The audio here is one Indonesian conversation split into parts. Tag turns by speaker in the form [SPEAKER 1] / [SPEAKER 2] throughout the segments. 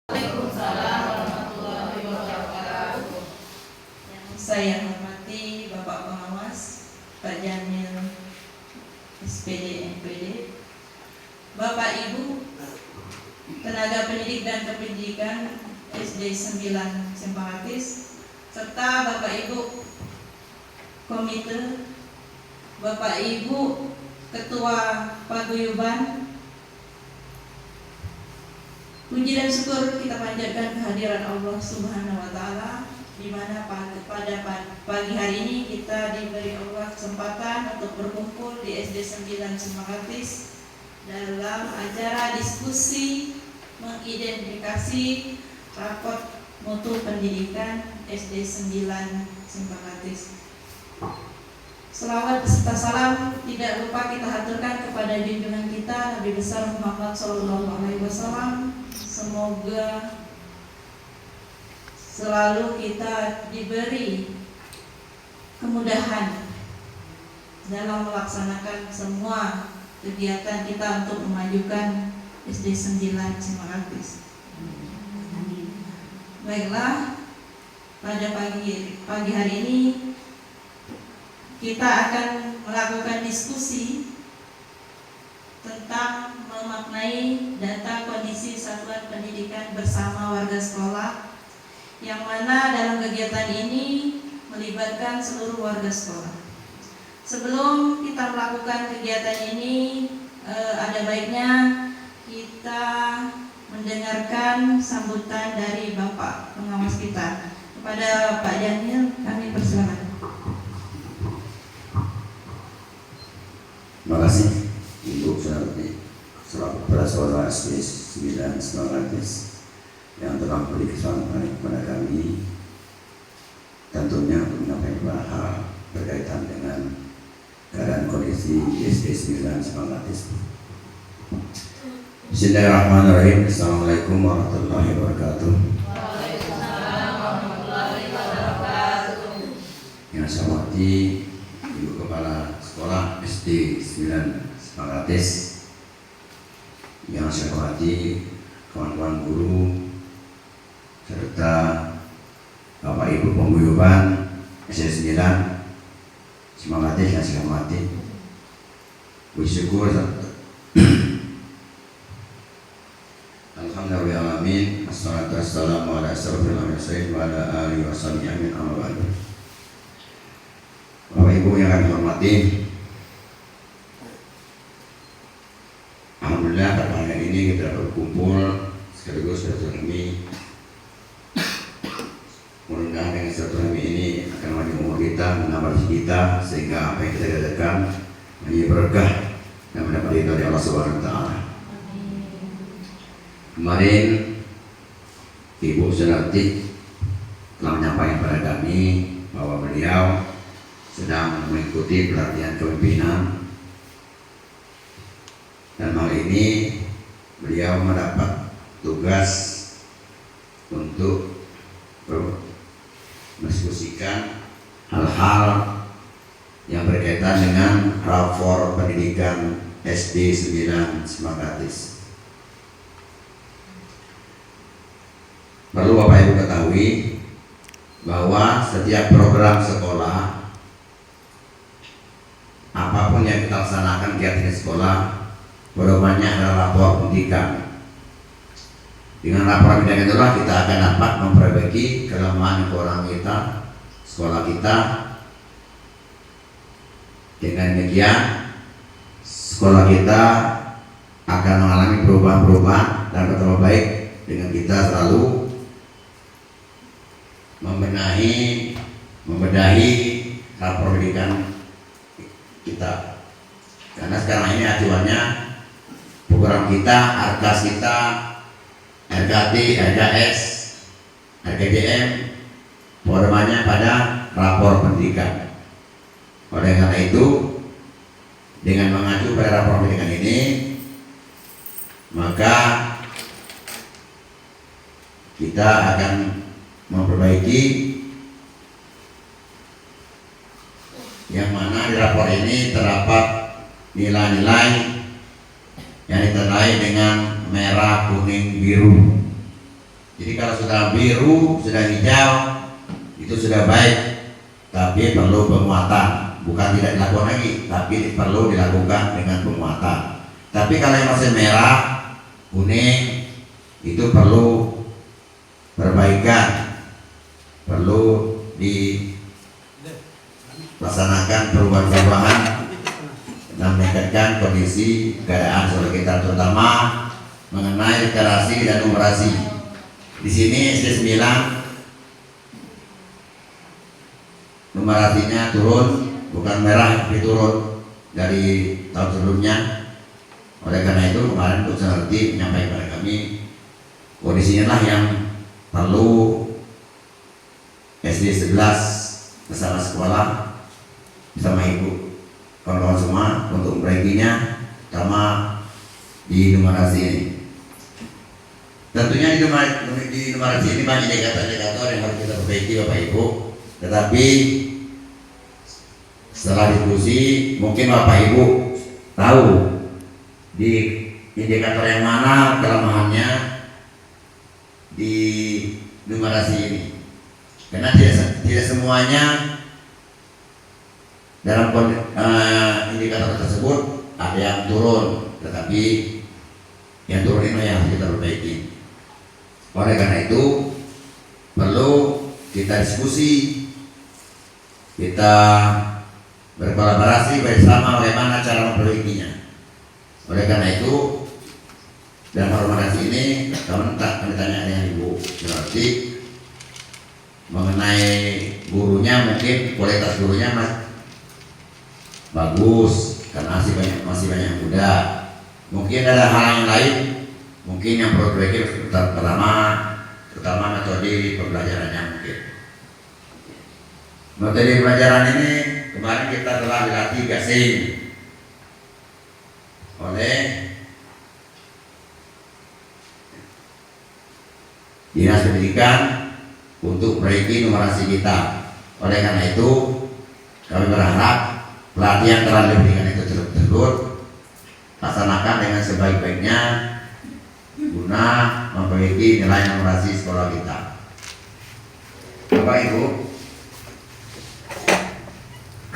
[SPEAKER 1] Waalaikumsalam warahmatullahi wabarakatuh.
[SPEAKER 2] Yang saya hormati Bapak Pengawas, Pak Jamil SPD MPD, Bapak Ibu tenaga pendidik dan kependidikan SD 9 Sempakatis, serta Bapak Ibu komite, Bapak Ibu Ketua Paguyuban. Puji dan syukur kita panjatkan kehadiran Allah Subhanahu wa Ta'ala, di mana pada pagi hari ini kita diberi Allah kesempatan untuk berkumpul di SD 9 Sempakatis dalam acara diskusi mengidentifikasi raport mutu pendidikan SD 9 Sempakatis. Selawat beserta salam tidak lupa kita haturkan kepada junjungan kita Nabi besar Muhammad SAW. Semoga selalu kita diberi kemudahan dalam melaksanakan semua kegiatan kita untuk memajukan SD 9 Sempakatis. Baiklah, pada pagi hari ini kita akan melakukan diskusi tentang memaknai data kondisi satuan pendidikan bersama warga sekolah, yang mana dalam kegiatan ini melibatkan seluruh warga sekolah. Sebelum kita melakukan kegiatan ini, ada baiknya kita mendengarkan sambutan dari Bapak Pengawas kita. Kepada Pak Jamil, kami persilakan.
[SPEAKER 3] Terima kasih Ibu para saudara SD 9 Sempakatis yang telah memberi kesempatan kepada kami, tentunya untuk menyampaikan hal berkaitan dengan keadaan kondisi SD 9 Sempakatis. Bismillahirrahmanirrahim. Assalamualaikum warahmatullahi wabarakatuh.
[SPEAKER 1] Waalaikumsalam warahmatullahi wabarakatuh.
[SPEAKER 3] Yang saya hormati Ibu Kepala Sekolah SD 9 Sempakatis, yang saya hormati kawan-kawan guru serta Bapak Ibu Paguyuban SD 9 Sempakatis yang saya hormati. Puji syukur Alhamdulillahirrahmanirrahim. Assalatu wassalamu ala asyrofil mursalin wa ala alihi washabihi amin. Amma ba'du. Bapak Ibu yang kami hormati, alhamdulillah pada hari ini kita berkumpul sekaligus silaturahmi. Mudah-mudahan dengan silaturahmi ini akan menjadi umur kita, menambah rezeki kita, sehingga apa yang kita kerjakan menjadi berkah dan mendapat ridho dari Allah Subhanahu wa Ta'ala. Kemarin Ibu Senarti telah menyampaikan kepada kami bahwa beliau sedang mengikuti pelatihan kepemimpinan, dan hal ini beliau mendapat tugas untuk mendiskusikan hal-hal yang berkaitan dengan rapor pendidikan SD 9 Sempakatis. Perlu Bapak Ibu ketahui bahwa setiap program sekolah, apapun yang kita laksanakan kegiatan di sekolah, pedomannya adalah rapor pendidikan. Dengan rapor pendidikan itulah kita akan dapat memperbaiki kelemahan kekurangan kita, sekolah kita. Dengan demikian, sekolah kita akan mengalami perubahan-perubahan dan bertambah baik dengan kita selalu membedahi rapor pendidikan kita. Karena sekarang ini acuannya program kita, RKAS kita, RKT, RKS, RKJM, pedomannya pada rapor pendidikan. Oleh karena itu, dengan mengacu pada rapor pendidikan ini, maka kita akan memperbaiki yang mana di rapor ini terdapat nilai-nilai yang ditandai dengan merah, kuning, biru.
[SPEAKER 4] Jadi kalau sudah biru, sudah hijau, itu sudah baik, tapi perlu penguatan. Bukan tidak dilakukan lagi, tapi perlu dilakukan dengan penguatan. Tapi kalau yang masih merah, kuning, itu perlu perbaikan, perlu dilaksanakan perubahan-perubahan dan meningkatkan kondisi keadaan sekolah kita, terutama mengenai literasi dan numerasi. Di sini SD 9 numerasinya turun, bukan merah tapi turun dari tahun sebelumnya. Oleh karena itu kemarin Dr. Narti menyampaikan kepada kami kondisinya lah yang perlu SD 11 bersama sekolah bersama ibu kawan-kawan semua untuk memperbaikinya, terutama di numerasi ini. Tentunya di numerasi ini banyak indikator-indikator yang harus kita perbaiki Bapak Ibu. Tetapi setelah diskusi mungkin Bapak Ibu tahu di indikator yang mana kelemahannya di numerasi ini. Karena tidak semuanya dalam indikator tersebut ada yang turun, tetapi yang turun ini yang harus kita perbaiki. Oleh karena itu perlu kita diskusi, kita berkolaborasi bersama bagaimana cara memperbaikinya. Oleh karena itu dalam rekomendasi ini kami tanya dengan Ibu berarti mengenai gurunya, mungkin kualitas gurunya bagus karena masih banyak yang muda. Mungkin ada hal yang lain mungkin yang perlu diperbaiki, terutama metode pembelajarannya. Mungkin metode pembelajaran ini kemarin kita telah dilatih gasing oleh Dinas Pendidikan untuk perbaiki numerasi kita. Oleh karena itu kami berharap pelatihan terhadap pendidikan itu tersebut laksanakan dengan sebaik-baiknya guna memperbaiki nilai numerasi sekolah kita. Bapak Ibu,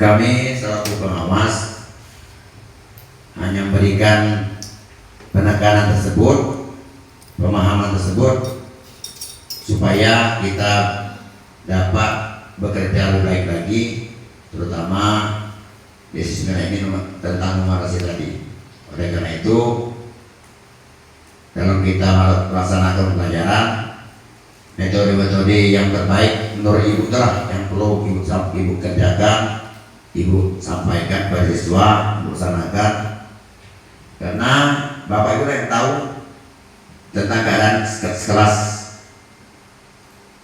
[SPEAKER 4] kami selaku pengawas hanya memberikan penekanan tersebut, pemahaman tersebut, supaya kita dapat bekerja lebih baik lagi, terutama di sisi ini tentang numerasi tadi. Oleh karena itu, dalam kita melaksanakan pembelajaran, metode-metode yang terbaik menurut Ibu itulah yang perlu Ibu kerjakan, Ibu sampaikan kepada siswa, Ibu laksanakan. Karena Bapak Ibu yang tahu tentang keadaan kelas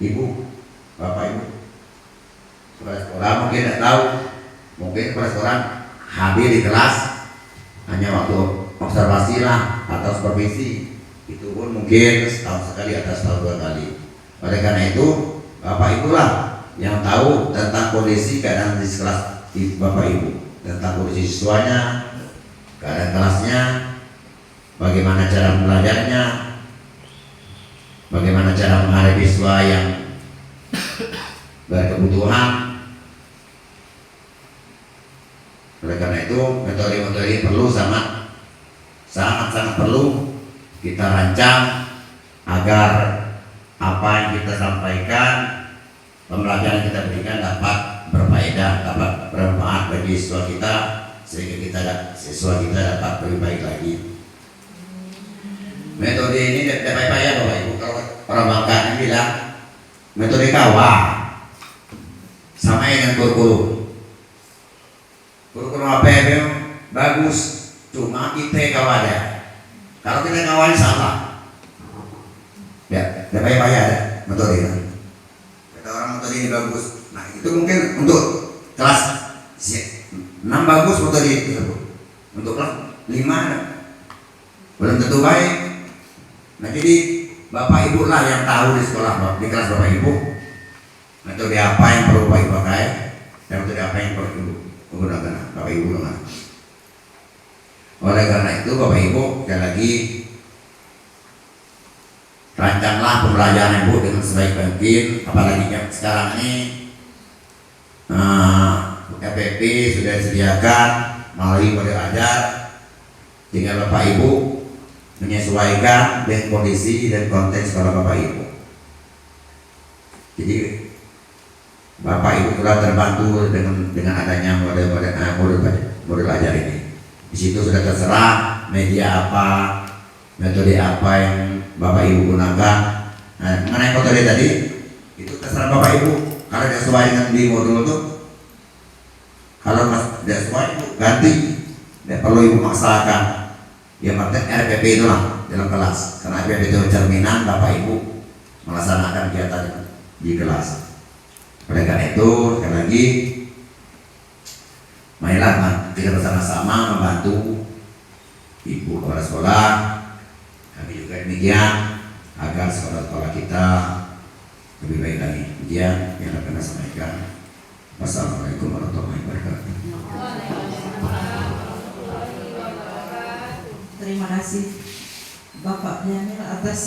[SPEAKER 4] Ibu, Bapak Ibu. Kepala sekolah mungkin tidak tahu, mungkin kepala sekolah hadir di kelas hanya waktu observasi lah atau supervisi, itu pun mungkin setahun sekali atau setahun 2 kali. Oleh karena itu Bapak Ibu lah yang tahu tentang kondisi keadaan di kelas Bapak Ibu, tentang kondisi siswanya, keadaan kelasnya, bagaimana cara belajarnya, bagaimana cara menghadapi siswa yang berkebutuhan. Oleh karena itu metode-metode perlu sangat perlu kita rancang agar apa yang kita sampaikan, pembelajaran yang kita berikan dapat berfaedah, dapat bermanfaat bagi siswa kita, sehingga siswa kita dapat lebih baik lagi. Metode ini tidak payah Bapak Ibu. Kalau orang Bangka bilang metode kawah sama dengan kurikulum. Kurikulum APM bagus, cuma kita kawah ada. Kalau kita kawahnya salah, ya tidak payah ada metode ini. Kata orang metode ini bagus. Nah itu mungkin untuk kelas 6 bagus metode tersebut. Untuk kelas 5 belum tentu baik. Nah jadi Bapak Ibu lah yang tahu di sekolah, di kelas Bapak Ibu metode apa yang perlu Bapak Ibu pakai dan metode apa yang perlu Ibu menggunakan Bapak Ibu dengan. Oleh karena itu Bapak Ibu sekali lagi rancanglah pembelajaran Ibu dengan sebaik mungkin, apalagi sekarang ini FPP sudah disediakan melalui model ajar, tinggal Bapak Ibu menyesuaikan dengan kondisi dan konteks sekolah Bapak Ibu. Jadi Bapak Ibu telah terbantu dengan adanya model ajar ini. Di situ sudah terserah media apa, metode apa yang Bapak Ibu gunakan. Nah, mengenai metode tadi itu terserah Bapak Ibu. Kalau sesuai dengan di modul itu, kalau tidak sesuai Ibu ganti. Tidak perlu Ibu maksakan. Yang penting RPP itu lah dalam kelas. Karena RPP itu cerminan Bapak Ibu melaksanakan kegiatan di kelas. Oleh karena itu, sekali lagi, marilah kita bersama-sama membantu Ibu kepala sekolah, kami juga demikian, agar sekolah-sekolah kita lebih baik lagi. Demikian yang akan saya sampaikan. Wassalamualaikum warahmatullahi wabarakatuh.
[SPEAKER 2] Terima kasih Bapak Jamil atas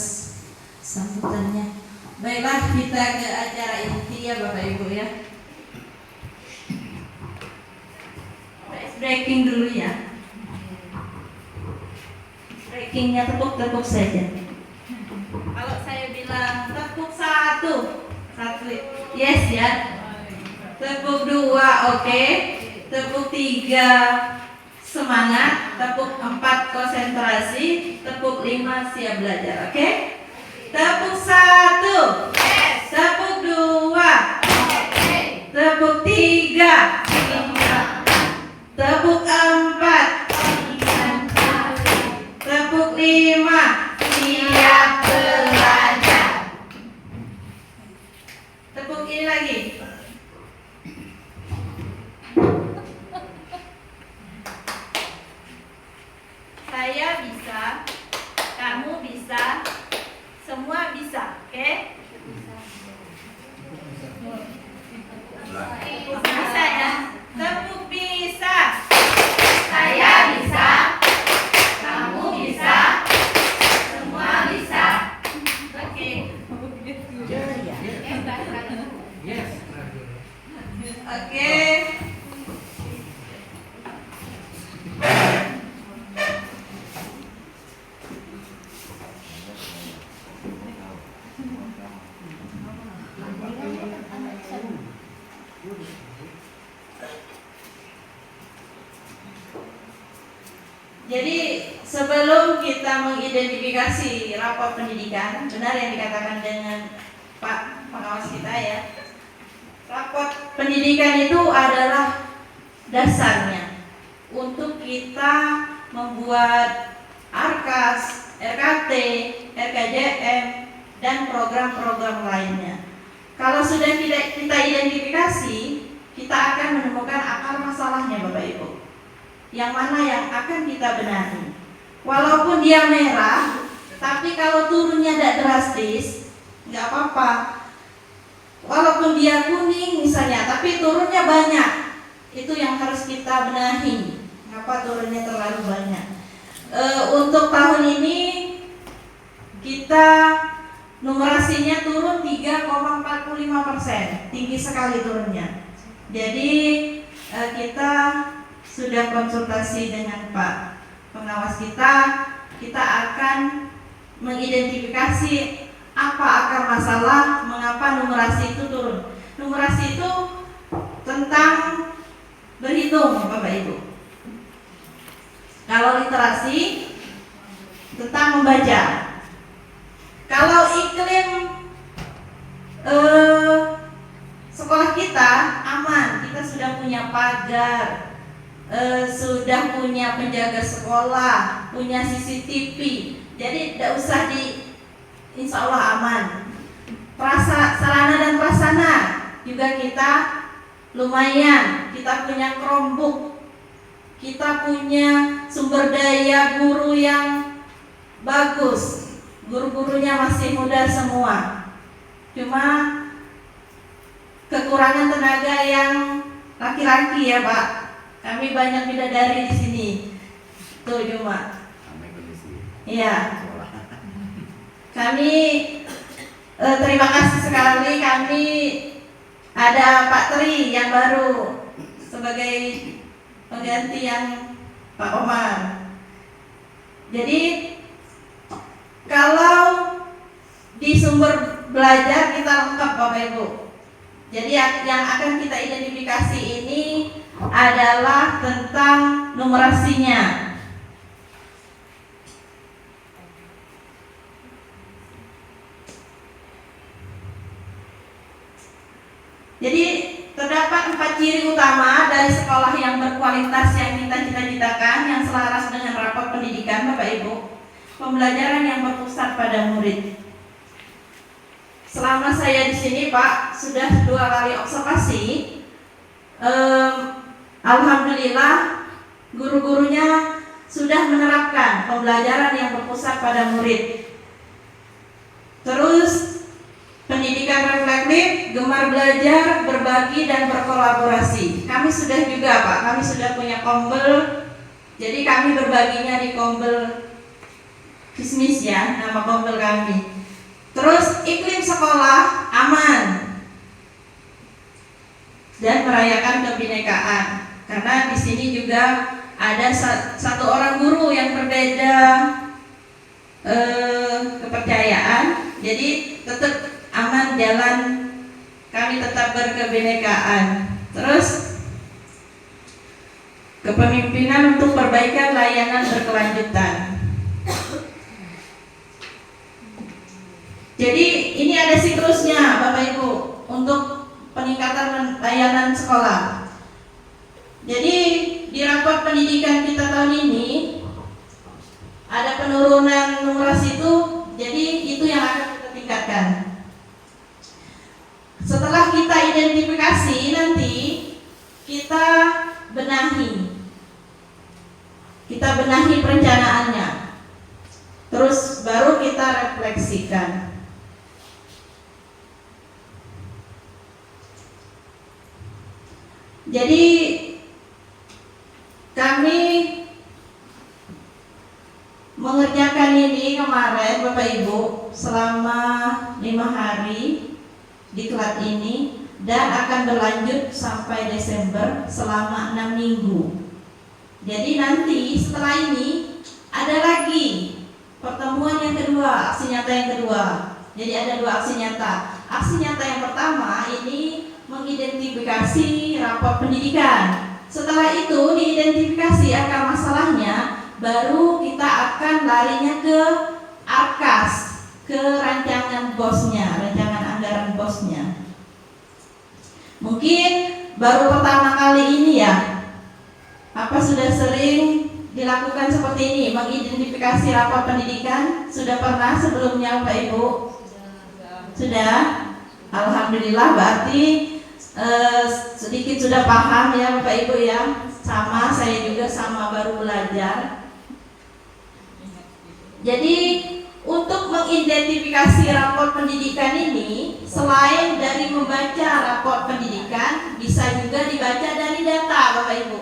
[SPEAKER 2] sambutannya. Baiklah, kita ke acara inti ya Bapak Ibu ya. Breaking dulu ya. Breakingnya tepuk-tepuk saja. Kalau saya bilang tepuk satu, yes ya. Tepuk dua, oke. Tepuk tiga, semangat. Tepuk 4, konsentrasi. Tepuk 5, siap belajar, oke? Tepuk 1, yes. Tepuk 2, okay. Tepuk 3, tepuk 4, tepuk 5, siap belajar. Tepuk ini lagi. Saya bisa, kamu bisa, semua bisa, oke? Bisa ya? Tepuk bisa. Saya bisa, kamu bisa, semua bisa. Oke. Oke. Jadi sebelum kita mengidentifikasi rapor pendidikan, benar yang dikatakan dengan Pak pengawas kita ya. Rapor pendidikan itu adalah dasarnya untuk kita membuat ARKAS, RKT, RKJM, dan program-program lainnya. Kalau sudah kita identifikasi, kita akan menemukan akar masalahnya Bapak Ibu. Yang mana yang akan kita benahi. Walaupun dia merah, tapi kalau turunnya tidak drastis, nggak apa-apa. Walaupun dia kuning misalnya, tapi turunnya banyak, itu yang harus kita benahi. Kenapa turunnya terlalu banyak? Untuk tahun ini kita numerasinya turun 3,45%, tinggi sekali turunnya. Jadi kita sudah konsultasi dengan Pak pengawas kita akan mengidentifikasi apa akar masalah, mengapa numerasi itu turun. Numerasi itu tentang berhitung Bapak Ibu. Kalau literasi tentang membaca. Kalau iklim sekolah kita aman, kita sudah punya pagar, sudah punya penjaga sekolah, punya CCTV, jadi tidak usah insya Allah aman. Sarana dan prasarana juga kita lumayan, kita punya Chromebook, kita punya sumber daya guru yang bagus, guru-gurunya masih muda semua, cuma kekurangan tenaga yang laki-laki ya Pak. Kami banyak bidadari di sini. Tuh cuma. Iya. kami terima kasih sekali, kami ada Pak Tri yang baru sebagai pengganti yang Pak Omar. Jadi kalau di sumber belajar kita lengkap Bapak Ibu. Jadi yang akan kita identifikasi ini adalah tentang numerasinya. Jadi terdapat 4 ciri utama dari sekolah yang berkualitas yang kita cita-citakan, yang selaras dengan rapor pendidikan Bapak Ibu. Pembelajaran yang berpusat pada murid. Selama saya di sini Pak sudah 2 kali observasi, alhamdulillah guru-gurunya sudah menerapkan pembelajaran yang berpusat pada murid. Terus pendidikan reflektif, gemar belajar, berbagi dan berkolaborasi. Kami sudah juga Pak, kami sudah punya kombel. Jadi kami berbaginya di kombel Kismis ya, nama kombel kami. Terus iklim sekolah aman dan merayakan kebinekaan. Karena di sini juga ada satu orang guru yang berbeda kepercayaan, jadi tetap aman jalan, kami tetap berkebinekaan. Terus kepemimpinan untuk perbaikan layanan berkelanjutan. Jadi ini ada siklusnya Bapak Ibu untuk peningkatan layanan sekolah. Jadi di rapor pendidikan kita tahun ini ada penurunan numerasi itu, jadi itu yang akan kita tingkatkan. Setelah kita identifikasi, nanti kita benahi perencanaannya, terus baru kita refleksikan. Jadi kami mengerjakan ini kemarin Bapak Ibu selama 5 hari di klat ini dan akan berlanjut sampai Desember selama 6 minggu. Jadi nanti setelah ini ada lagi pertemuan yang kedua, aksi nyata yang kedua. Jadi ada 2 aksi nyata. Aksi nyata yang pertama ini mengidentifikasi rapor pendidikan. Setelah itu diidentifikasi akar masalahnya, baru kita akan larinya ke ARKAS, ke rancangan bosnya, rancangan anggaran bosnya. Mungkin baru pertama kali ini ya, apa sudah sering dilakukan seperti ini, mengidentifikasi rapor pendidikan? Sudah pernah sebelumnya Bapak Ibu? Sudah? Alhamdulillah, berarti sedikit sudah paham ya Bapak Ibu ya. Sama, saya juga sama baru belajar. Jadi untuk mengidentifikasi rapor pendidikan ini, selain dari membaca rapor pendidikan, bisa juga dibaca dari data Bapak Ibu.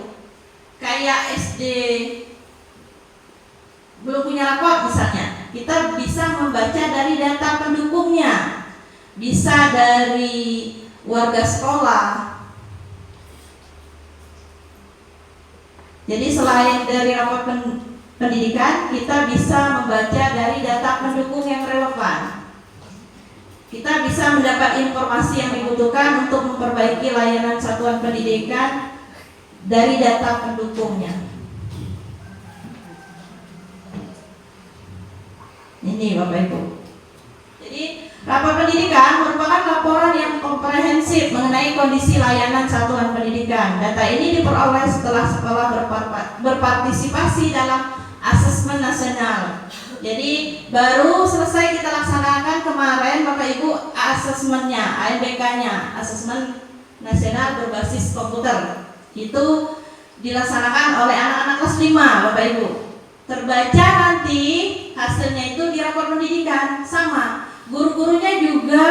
[SPEAKER 2] Kayak SD belum punya rapor misalnya, kita bisa membaca dari data pendukungnya, bisa dari warga sekolah. Jadi selain dari rapor pendidikan, kita bisa membaca dari data pendukung yang relevan. Kita bisa mendapat informasi yang dibutuhkan untuk memperbaiki layanan satuan pendidikan dari data pendukungnya. Ini Bapak Ibu. Jadi rapor pendidikan merupakan laporan yang komprehensif mengenai kondisi layanan satuan pendidikan. Data ini diperoleh setelah sekolah berpartisipasi dalam asesmen nasional. Jadi baru selesai kita laksanakan kemarin Bapak Ibu asesmennya, ANBK-nya, asesmen nasional berbasis komputer. Itu dilaksanakan oleh anak-anak kelas 5 Bapak Ibu. Terbaca nanti hasilnya itu di rapor pendidikan sama. Guru-gurunya juga,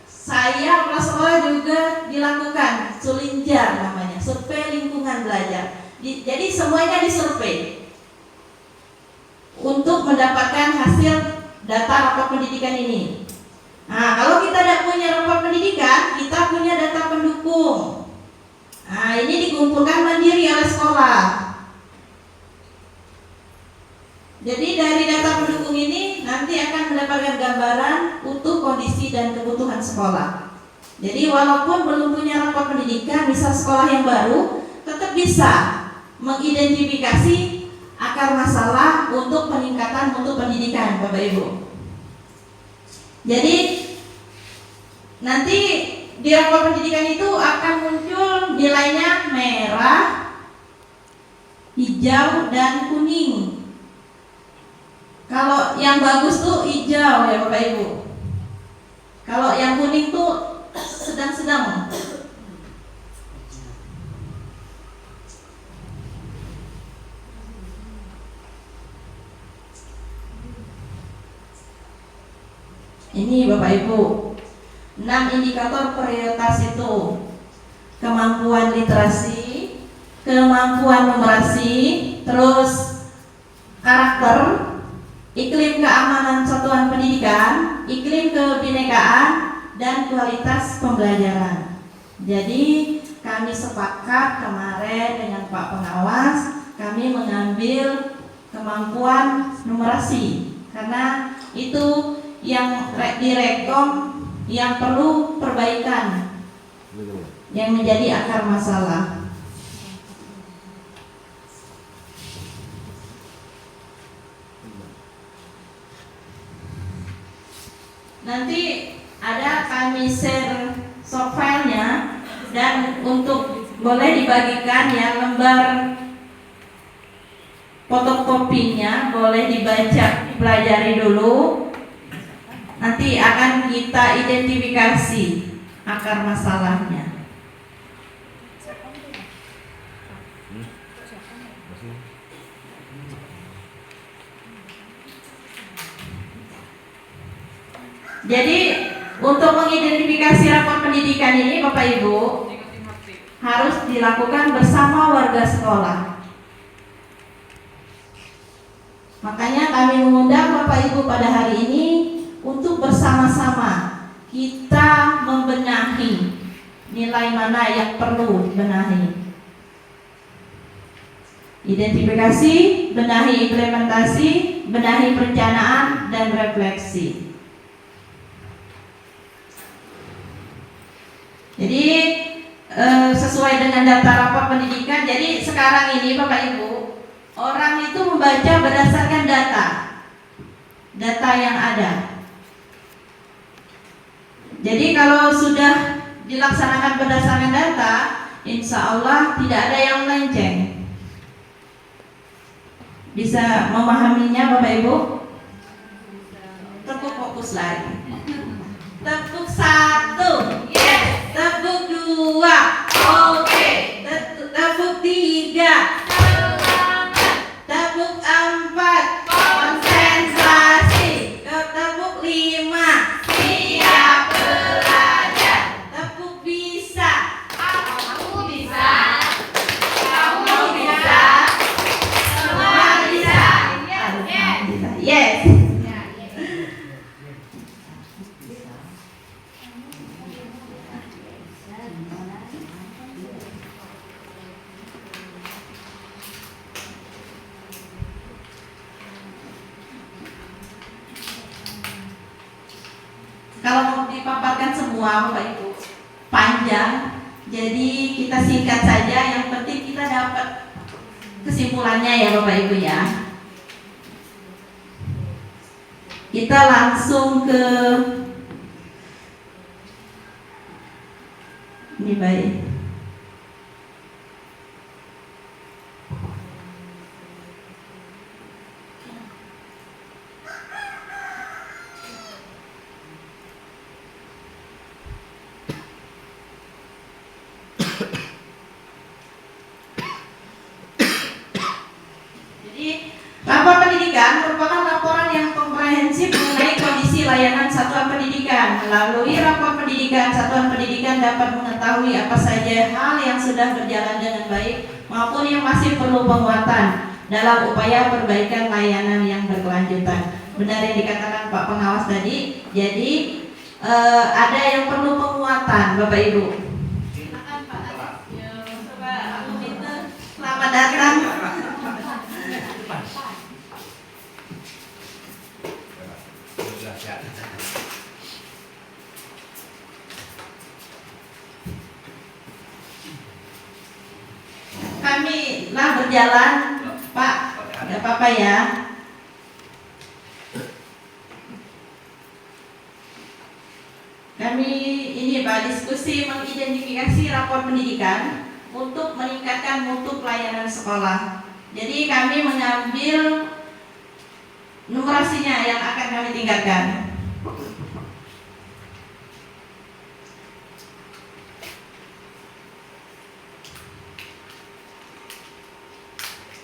[SPEAKER 2] saya kepala sekolah juga dilakukan Sulinjar namanya, survei lingkungan belajar. Jadi semuanya disurvei untuk mendapatkan hasil data rapor pendidikan ini. Nah, kalau kita tidak punya rapor pendidikan, kita punya data pendukung. Nah, ini dikumpulkan mandiri oleh sekolah. Jadi dari data pendukung ini nanti akan mendapatkan gambaran utuh kondisi dan kebutuhan sekolah. Jadi walaupun belum punya rapor pendidikan, misal sekolah yang baru, tetap bisa mengidentifikasi akar masalah untuk peningkatan mutu pendidikan, Bapak Ibu. Jadi nanti di rapor pendidikan itu akan muncul nilainya merah, hijau, dan kuning. Kalau yang bagus tuh hijau ya Bapak Ibu. Kalau yang kuning tuh sedang-sedang. Ini Bapak Ibu, 6 indikator prioritas itu: kemampuan literasi, kemampuan numerasi, terus karakter, iklim keamanan satuan pendidikan, iklim kebinekaan, dan kualitas pembelajaran. Jadi kami sepakat kemarin dengan Pak Pengawas, kami mengambil kemampuan numerasi karena itu yang direkom yang perlu perbaikan, yang menjadi akar masalah. Nanti ada kami share softwarenya, dan untuk boleh dibagikan ya lembar fotokopinya, boleh dibaca, pelajari dulu. Nanti akan kita identifikasi akar masalahnya. Jadi untuk mengidentifikasi rapor pendidikan ini Bapak Ibu harus dilakukan bersama warga sekolah. Makanya kami mengundang Bapak Ibu pada hari ini untuk bersama-sama kita membenahi nilai mana yang perlu dibenahi. Identifikasi, benahi implementasi, benahi perencanaan, dan refleksi. Jadi sesuai dengan data rapor pendidikan, jadi sekarang ini Bapak Ibu, orang itu membaca berdasarkan data yang ada. Jadi kalau sudah dilaksanakan berdasarkan data, insya Allah tidak ada yang melenceng. Bisa memahaminya Bapak Ibu? Tepuk fokus lagi. Tepuk 1, yes. Tepuk 2, oke. Tepuk 3, semangat. Tepuk 4, konsentrasi. Tepuk 5, siap belajar. Tepuk bisa. Aku bisa. Kamu bisa. Semua bisa. Alhamdulillah. Yes. Kalau mau dipaparkan semua Bapak Ibu panjang, jadi kita singkat saja. Yang penting kita dapat kesimpulannya ya Bapak Ibu ya. Kita langsung ke ini baik. Rapor pendidikan merupakan laporan yang komprehensif mengenai kondisi layanan satuan pendidikan. Melalui rapor pendidikan, satuan pendidikan dapat mengetahui apa saja hal yang sudah berjalan dengan baik maupun yang masih perlu penguatan dalam upaya perbaikan layanan yang berkelanjutan. benar yang dikatakan Pak Pengawas tadi. Jadi ada yang perlu penguatan, Bapak Ibu. Silakan Pak. Ya, coba aku minta selamat datang. Kami lah berjalan, Pak. Gak apa-apa ya. Kami ini Pak diskusi mengidentifikasi rapor pendidikan untuk meningkatkan mutu pelayanan sekolah. Jadi kami mengambil numerasinya yang akan kami tingkatkan.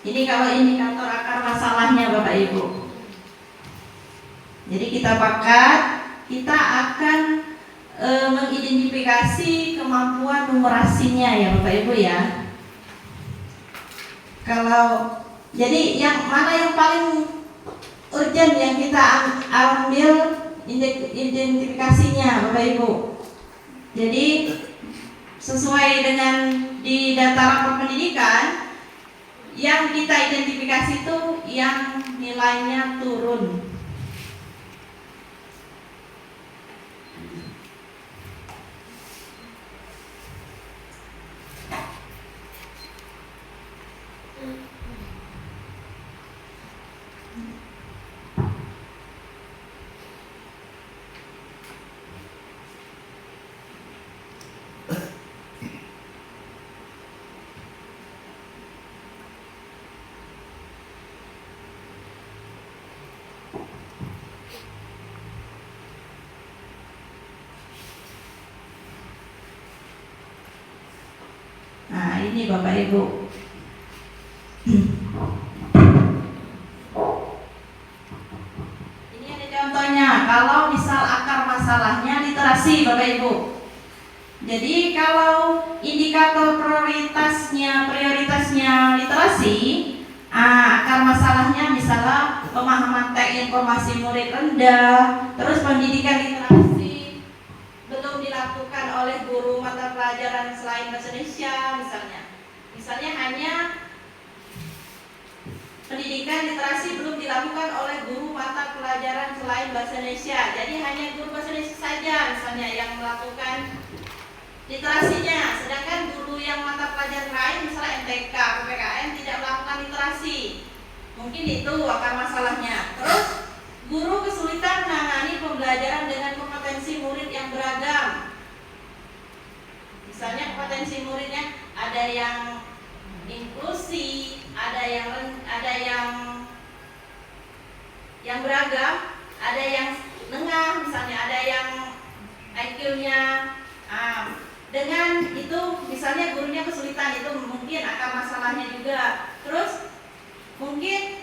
[SPEAKER 2] Ini kalau indikator akar masalahnya Bapak Ibu. Jadi kita akan mengidentifikasi kemampuan numerasinya ya Bapak Ibu ya. Jadi yang mana yang paling urgent yang kita ambil identifikasinya Bapak Ibu. Jadi sesuai dengan di data rapor pendidikan yang kita identifikasi itu yang nilainya turun. Nah ini Bapak Ibu. Ini ada contohnya. Kalau misal akar masalahnya literasi Bapak Ibu. Jadi kalau indikator prioritasnya literasi, akar masalahnya misalnya pemahaman teks informasi murid rendah, terus pendidikan literasi belum dilakukan oleh guru mata pelajaran selain bahasa Indonesia misalnya hanya pendidikan literasi belum dilakukan oleh guru mata pelajaran selain bahasa Indonesia, jadi hanya guru bahasa Indonesia saja misalnya yang melakukan literasinya, sedangkan guru yang mata pelajaran lain misalnya MTK, PPKN tidak melakukan literasi. Mungkin itu akar masalahnya. Terus guru kesulitan menangani pembelajaran dengan kompetensi murid yang beragam. Misalnya kompetensi muridnya ada yang inklusi, ada yang beragam, ada yang tengah, misalnya ada yang IQ-nya dengan itu misalnya gurunya kesulitan, itu mungkin akar masalahnya juga. Terus mungkin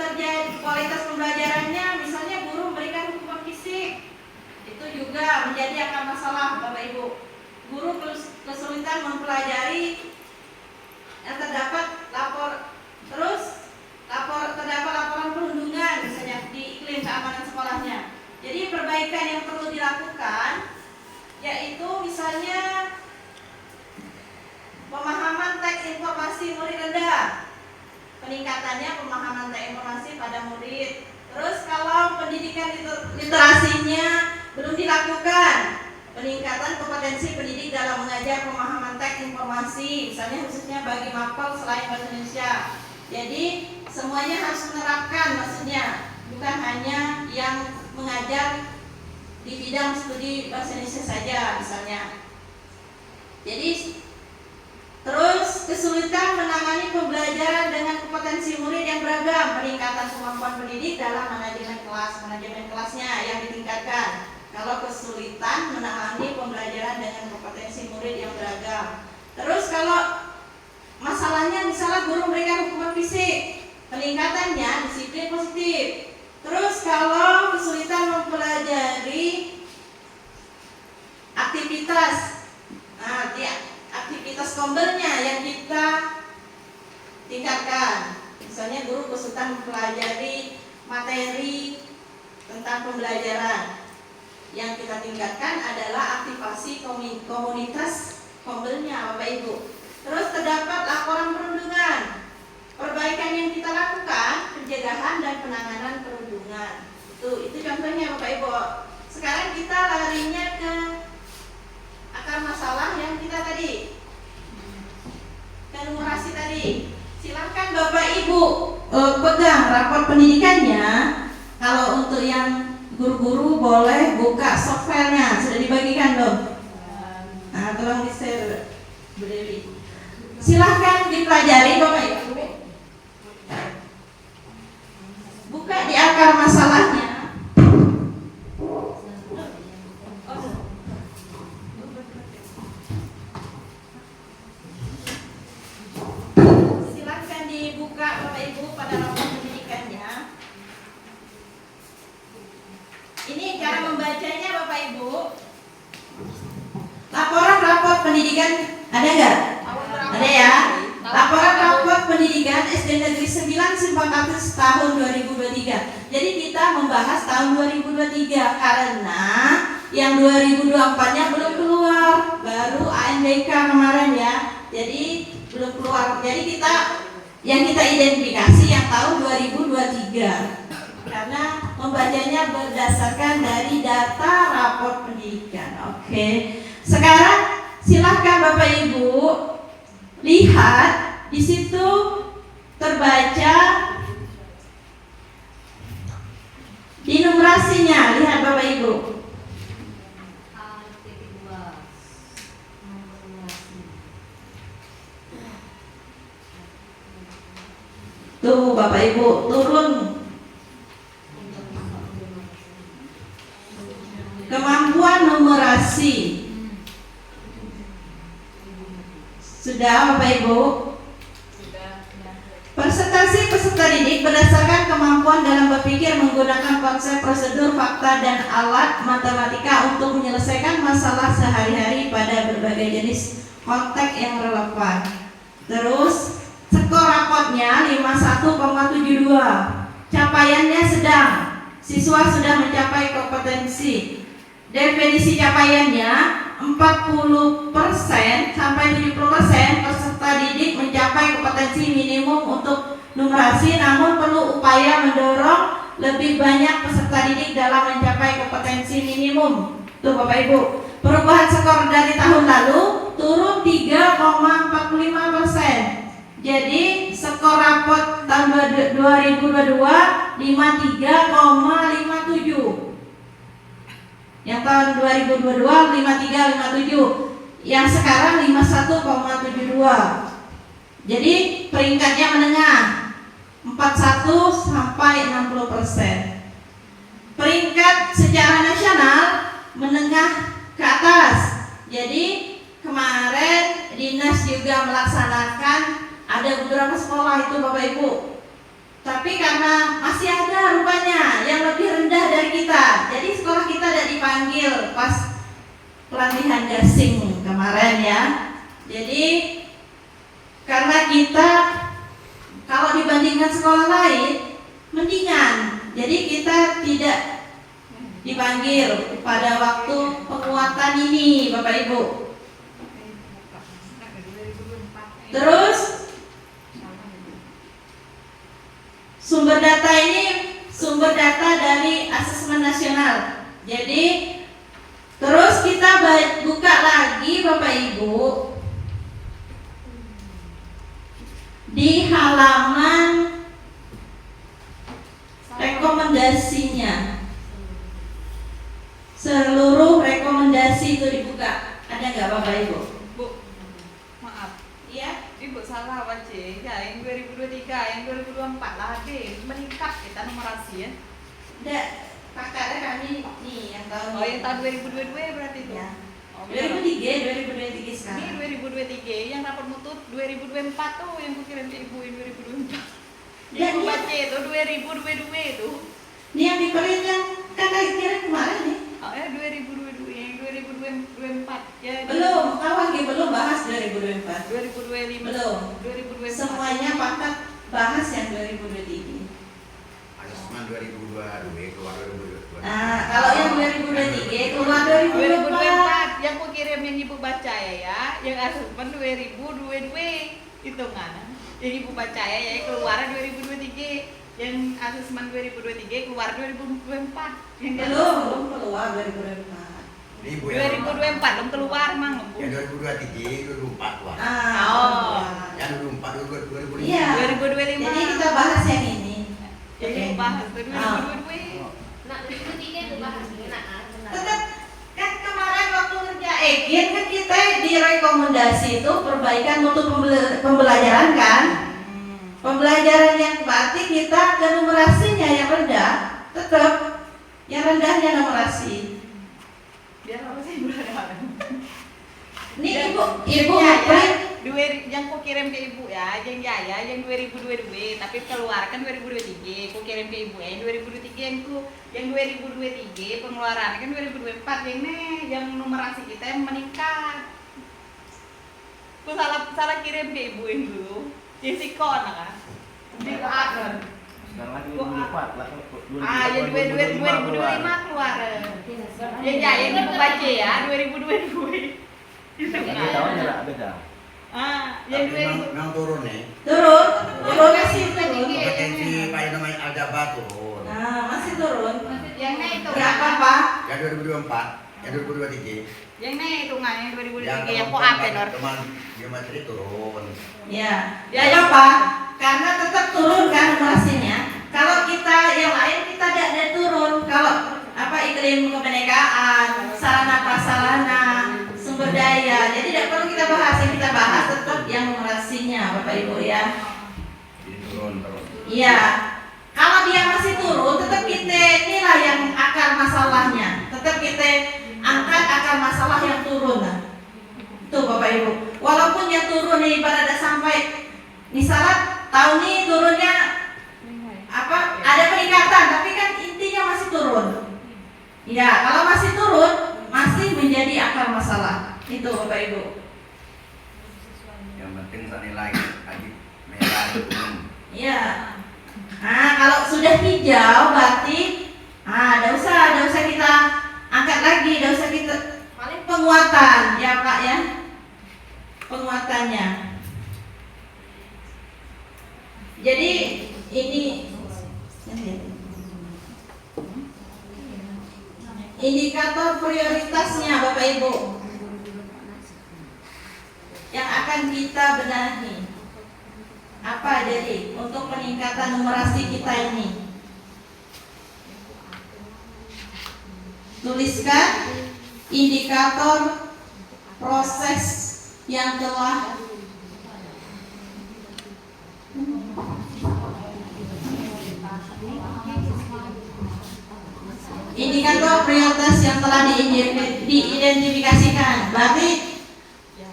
[SPEAKER 2] terjadi kualitas pembelajarannya, misalnya guru memberikan hukuman fisik, itu juga menjadi akar masalah Bapak Ibu. Guru kesulitan mempelajari yang terdapat terdapat laporan perundungan misalnya di iklim keamanan sekolahnya. Jadi perbaikan yang perlu dilakukan yaitu misalnya pemahaman teks informasi murid rendah, peningkatannya pemahaman teks informasi pada murid. Terus kalau pendidikan literasinya belum dilakukan, peningkatan kompetensi pendidik dalam mengajar pemahaman teks informasi, misalnya khususnya bagi mapel selain bahasa Indonesia. Jadi semuanya harus menerapkan, maksudnya bukan hanya yang mengajar di bidang studi bahasa Indonesia saja misalnya. Jadi terus kesulitan menangani pembelajaran dengan kompetensi murid yang beragam, peningkatan kemampuan pendidik dalam manajemen kelasnya yang ditingkatkan. Kalau kesulitan menangani pembelajaran dengan kompetensi murid yang beragam. Terus kalau masalahnya misalnya guru memberikan hukuman fisik, peningkatannya disiplin positif. Terus kalau kesulitan mempelajari aktivitas, aktivitas kombelnya yang kita tingkatkan. Misalnya guru kesulitan mempelajari materi tentang pembelajaran. Yang kita tingkatkan adalah aktivasi komunitas kombelnya, Bapak Ibu. Terus terdapat laporan perundungan, perbaikan yang kita lakukan, pencegahan dan penanganan perundungan. Itu contohnya Bapak Ibu. Sekarang kita larinya ke akar masalah yang kita tadi, ke numerasi tadi. Silahkan Bapak Ibu pegang rapor pendidikannya. Kalau untuk yang guru-guru boleh buka softwarenya, sudah dibagikan dong. Nah, tolong di-share Bu Dewi. Silahkan dipelajari Bapak Ibu. Buka di akar masalahnya. Silahkan dibuka Bapak Ibu pada rapor pendidikannya. Ini cara membacanya Bapak Ibu. Laporan rapor pendidikan ada nggak? Ada ya. Laporan rapor pendidikan SD Negeri 9 Simpang Atas tahun 2023. Jadi kita membahas tahun 2023 karena yang 2024-nya belum keluar, baru ANBK kemarin ya. Jadi belum keluar. Jadi yang kita identifikasi yang tahun 2023. Karena membacanya berdasarkan dari data rapor pendidikan. Oke. Sekarang silahkan Bapak Ibu lihat di situ terbaca di numerasinya. Lihat Bapak Ibu. Tuh Bapak Ibu turun. Kemampuan numerasi. Sudah Bapak Ibu? Presentasi peserta didik berdasarkan kemampuan dalam berpikir menggunakan konsep, prosedur, fakta, dan alat matematika untuk menyelesaikan masalah sehari-hari pada berbagai jenis konteks yang relevan. Terus skor rapotnya 51,72. Capaiannya sedang. Siswa sudah mencapai kompetensi. Definisi capaiannya 40% sampai 70% peserta didik mencapai kompetensi minimum untuk numerasi, namun perlu upaya mendorong lebih banyak peserta didik dalam mencapai kompetensi minimum. Tuh Bapak Ibu, perubahan skor dari tahun lalu turun 3,45%. Jadi skor rapot tahun 2022 53,57. Yang tahun 2022 53,57. Yang sekarang 51,72. Jadi peringkatnya menengah 41 sampai 60%. Peringkat secara nasional menengah ke atas. Jadi kemarin dinas juga melaksanakan, ada beberapa sekolah itu Bapak Ibu. Tapi karena masih ada rupanya yang lebih rendah dari kita, jadi sekolah kita ada dipanggil pas pelatihan gasing kemarin ya. Jadi karena kita kalau dibandingkan sekolah lain mendingan, jadi kita tidak dipanggil pada waktu penguatan ini Bapak Ibu. Terus sumber data ini sumber data dari asesmen nasional. Jadi terus kita buka lagi Bapak Ibu di halaman rekomendasinya. Seluruh rekomendasi itu dibuka. Ada nggak Bapak Ibu?
[SPEAKER 1] Bu, maaf.
[SPEAKER 2] Iya.
[SPEAKER 1] Ibu salah baca. Ya, yang 2023, yang 2024 lah ada meningkat kita numerasi ya.
[SPEAKER 2] Enggak, pakarnya kami nih yang tahun.
[SPEAKER 1] Oh, yang tahun 2022 berarti itu.
[SPEAKER 2] Ya.
[SPEAKER 1] Oh,
[SPEAKER 2] 2023
[SPEAKER 1] ini
[SPEAKER 2] sekarang.
[SPEAKER 1] 2023, yang rapat mutu 2024 tuh yang kukirim ke ibu yang 2024.
[SPEAKER 2] Dan
[SPEAKER 1] Ibu
[SPEAKER 2] dia-
[SPEAKER 1] baca itu 2022 itu.
[SPEAKER 2] Ini yang diperin yang kakak kirim kemarin nih.
[SPEAKER 1] Oh ya 2022, yang 2024 ya.
[SPEAKER 2] Belum, kawan dia belum bahas 2024.
[SPEAKER 1] 2025.
[SPEAKER 2] Belum.
[SPEAKER 1] 2024.
[SPEAKER 2] Semuanya pakat bahas yang 2023.
[SPEAKER 4] Asesmen 2022 keluar 2022.
[SPEAKER 2] Nah, kalau yang 2023 keluar 2024.
[SPEAKER 1] 2024 yang ku kirim yang ibu baca ya, yang asesmen 2022 hitungan. Yang ibu baca ya keluar 2023. Yang asesmen 2023 keluar 2024. Yang
[SPEAKER 2] Belum keluar 2024.
[SPEAKER 4] Ini ibu yang
[SPEAKER 1] 2024 belum keluar mang.
[SPEAKER 4] yang 2023 2024 keluar.
[SPEAKER 1] Oh.
[SPEAKER 4] Yang 2024 2025.
[SPEAKER 2] Iya.
[SPEAKER 1] 2025.
[SPEAKER 2] Jadi kita bahas yang ini.
[SPEAKER 1] Yang ibu bahas 2022.
[SPEAKER 5] Nah, itu tiga itu bahas ngenaan.
[SPEAKER 2] Tetap kan kemarin waktu kerja Egin kan kita direkomendasi itu perbaikan mutu pembelajaran kan. Pembelajaran yang berarti kita ke numerasinya yang rendah, tetap yang rendahnya numerasi.
[SPEAKER 1] Biar apa sih berada?
[SPEAKER 2] Ini
[SPEAKER 1] Dan
[SPEAKER 2] ibu
[SPEAKER 1] ya,
[SPEAKER 2] print
[SPEAKER 1] yang ku kirim ke ibu ya, yang Yaya yang 2022 tapi keluarkan 2023. Ku kirim ke ibu ya, yang 2023 yang 2023 pengeluaran kan 2024 yang numerasi kita yang meningkat. Ku salah kirim ke ibu yang dulu. Yang si Kon kan. Di Agen.
[SPEAKER 6] Sekarang lagi 2024 lah.
[SPEAKER 1] Yang 2025 keluar. Yang Yaya yang ibu baca ya 2022. Itu
[SPEAKER 6] Lagi
[SPEAKER 1] kan.
[SPEAKER 6] tahunnya lah beda.
[SPEAKER 1] Yang
[SPEAKER 4] Tapi memang turun nih.
[SPEAKER 2] turun masih turun.
[SPEAKER 4] Kompetensi Pak namanya Aldaba turun.
[SPEAKER 2] Nah, masih turun.
[SPEAKER 1] Yang itu
[SPEAKER 2] Berapa Pak?
[SPEAKER 4] Yang 2024, yang 2023.
[SPEAKER 1] yang hitungan yang 2023 yang
[SPEAKER 4] kemampuan
[SPEAKER 1] po ape nor.
[SPEAKER 4] teman geometri turun.
[SPEAKER 2] Ya,
[SPEAKER 1] Ya,
[SPEAKER 2] ya apa? Karena tetap turun kan numerasinya. Kalau kita yang lain kita tidak turun. Kalau apa iklim kebinekaan, sarana prasarana, sumber daya. Jadi tidak perlu kita bahas. Yang kita bahas tetap yang numerasinya, Bapak Ibu ya.
[SPEAKER 4] Jadi turun terus.
[SPEAKER 2] Iya. Kalau dia masih turun, tetap kita inilah yang akar masalahnya. Tetap kita angkat akar masalah yang turun. Nah, itu Bapak Ibu. Walaupun yang turun nih pada ada sampai misalnya tahun ini turunnya apa? Ada peningkatan, tapi kan intinya masih turun. Ya, kalau masih turun, masih menjadi akar masalah. Itu Bapak Ibu.
[SPEAKER 4] Yang penting senilai lagi merah turun.
[SPEAKER 2] Iya. Nah, kalau sudah hijau berarti ada usah kita angkat lagi, ada usah kita paling penguatan ya Pak ya. Penguatannya. Jadi ini indikator prioritasnya Bapak Ibu yang akan kita benahi. Apa jadi untuk peningkatan numerasi kita ini? Tuliskan indikator proses yang telah indikator prioritas yang telah diidentifikasikan. Berarti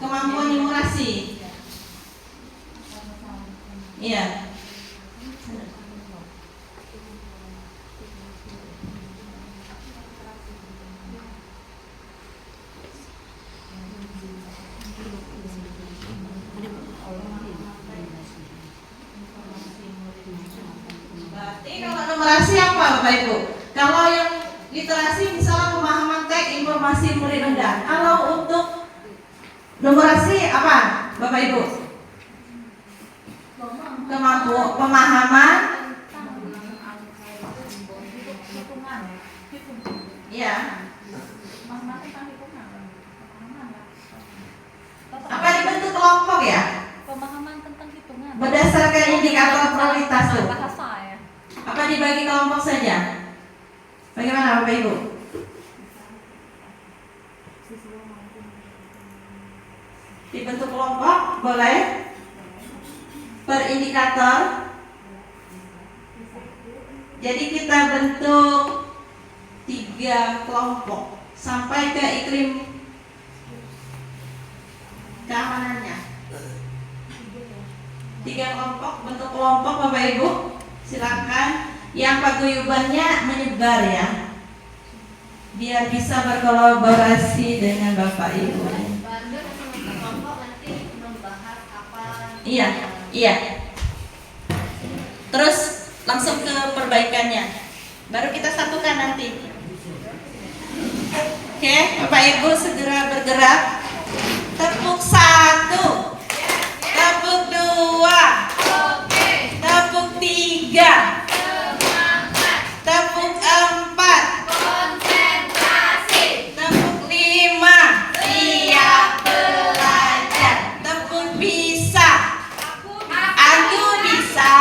[SPEAKER 2] kemampuan numerasi. Iya. Berarti kalau numerasi apa Bapak Ibu? Kalau yang literasi misalnya pemahaman teks informasi murid rendah. Kalau untuk numerasi apa Bapak Ibu? Kemampuan pemahaman. Ya. Apa dibentuk kelompok ya?
[SPEAKER 5] Pemahaman tentang hitungan.
[SPEAKER 2] Berdasarkan indikator prioritas tuh.
[SPEAKER 5] Bahasa ya.
[SPEAKER 2] Apa dibagi kelompok saja? Bagaimana Bapak Ibu? Dibentuk kelompok boleh? Per indikator. Jadi kita bentuk 3 kelompok sampai ke iklim keamanannya. 3 kelompok, bentuk kelompok Bapak Ibu. Silakan yang paguyubannya menyebar ya, biar bisa berkolaborasi dengan Bapak Ibu.
[SPEAKER 5] Kelompok nanti membahas apa?
[SPEAKER 2] Iya. Terus langsung ke perbaikannya. Baru kita satukan nanti. Oke, Bapak Ibu segera bergerak. Tepuk 1, tepuk 2, tepuk 3, tepuk 4, tepuk 5, siap belajar. Tepuk bisa, aku bisa,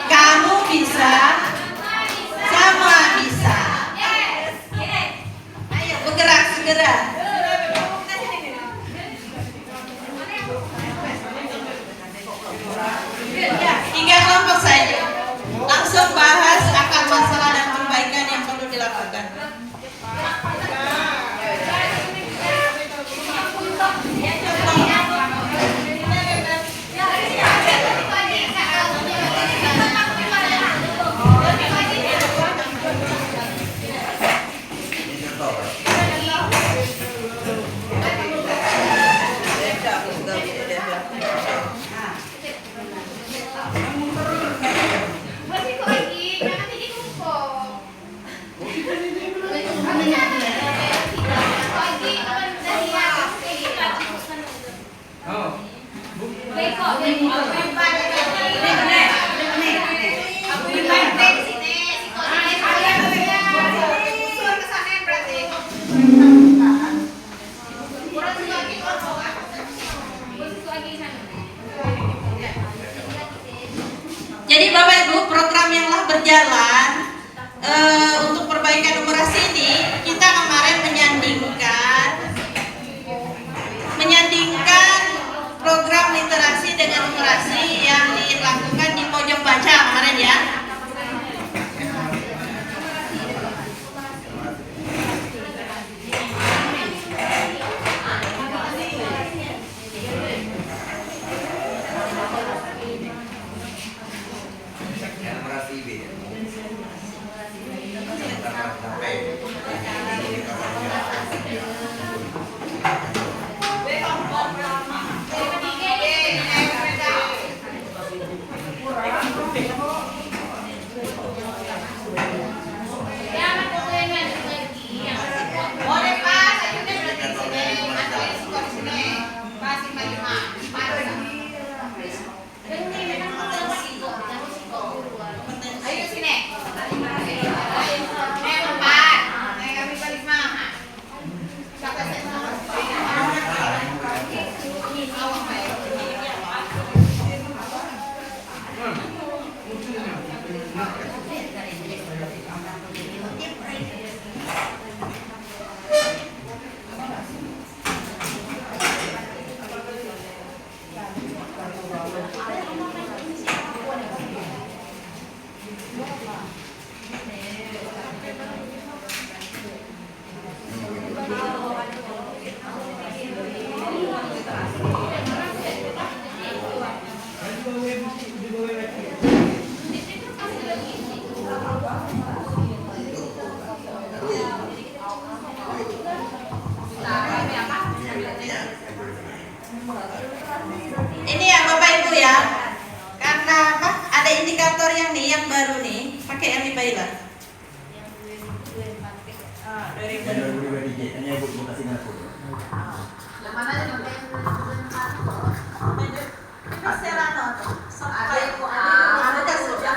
[SPEAKER 2] kamu bisa, semua bisa. Ayo bergerak segera. Ya, 3 kelompok saja. Langsung bahas akan masalah dan perbaikan yang perlu dilakukan. Jadi Bapak Ibu, program yang telah berjalan untuk perbaikan numerasi ini, kita kemarin menyandingkan program literasi dengan numerasi yang dilakukan di pojok baca kemarin ya.
[SPEAKER 1] Boleh Pak, saya udah berarti di sini. Ada risiko di sini. Pak 55. Ayo sini.
[SPEAKER 2] Ini ya Bapak Ibu ya, karena apa? Ada indikator yang nih yang baru nih, pakai yang di Baila.
[SPEAKER 6] Hanya ibu kasih aku.
[SPEAKER 1] Yang mana yang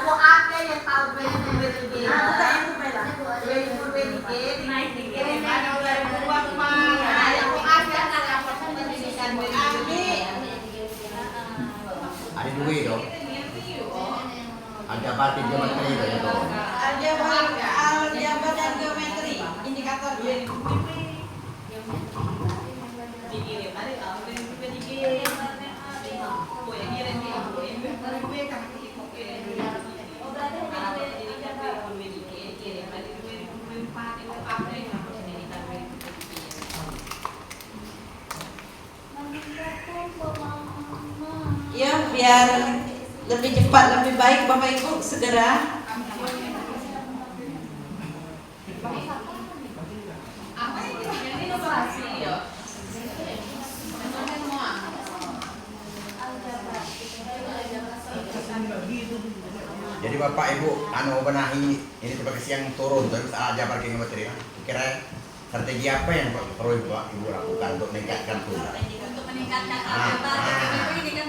[SPEAKER 2] Ada yang
[SPEAKER 1] tahun 2023.
[SPEAKER 2] bukan yang di Baila.
[SPEAKER 1] 2023 naik dikit ya Pak, 2002 Pak. Yang ada laporan pendidikan 2023.
[SPEAKER 4] Ada duit dong. Ada batin geometri itu ya dong.
[SPEAKER 2] Aljabar dan geometri, indikator dia.
[SPEAKER 1] Dikirim ada tahun 2023. Oh yang kirim dia, yang gue kan oke. Kalau pendidikan 2023 dikirim ada 2024 itu update sama pendidikan 2023.
[SPEAKER 2] Ya, biar lebih cepat, lebih baik Bapak Ibu segera.
[SPEAKER 1] Apa yang inovasi ya?
[SPEAKER 4] Jadi Bapak Ibu benahi ini sebagai siang turun terus aja parking materi. Kira strategi apa yang perlu Ibu lakukan untuk meningkatkan tuh?
[SPEAKER 2] Untuk meningkatkan aljabar ini kan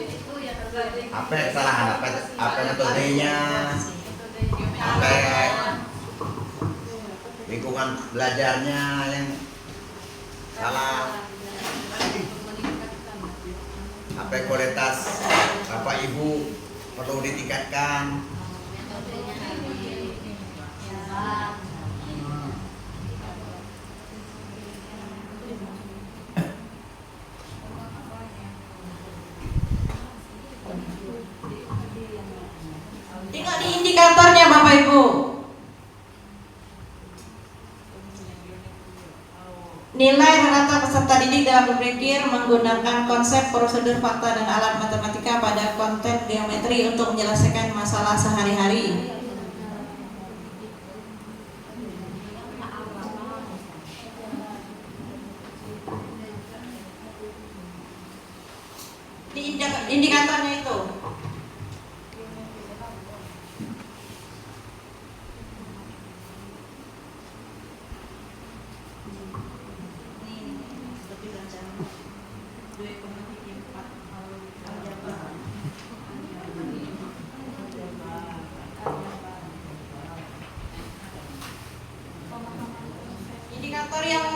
[SPEAKER 2] itu ya terjadi.
[SPEAKER 4] Apa kesalahan apa metodenya? Apa lingkungan belajarnya yang salah? Apa kualitas Bapak Ibu perlu ditingkatkan?
[SPEAKER 2] Tengok di indikatornya Bapak Ibu. Nilai rata peserta didik dalam berpikir menggunakan konsep, prosedur, fakta, dan alat matematika pada konten geometri untuk menyelesaikan masalah sehari-hari. Di indikatornya itu. Indikator yang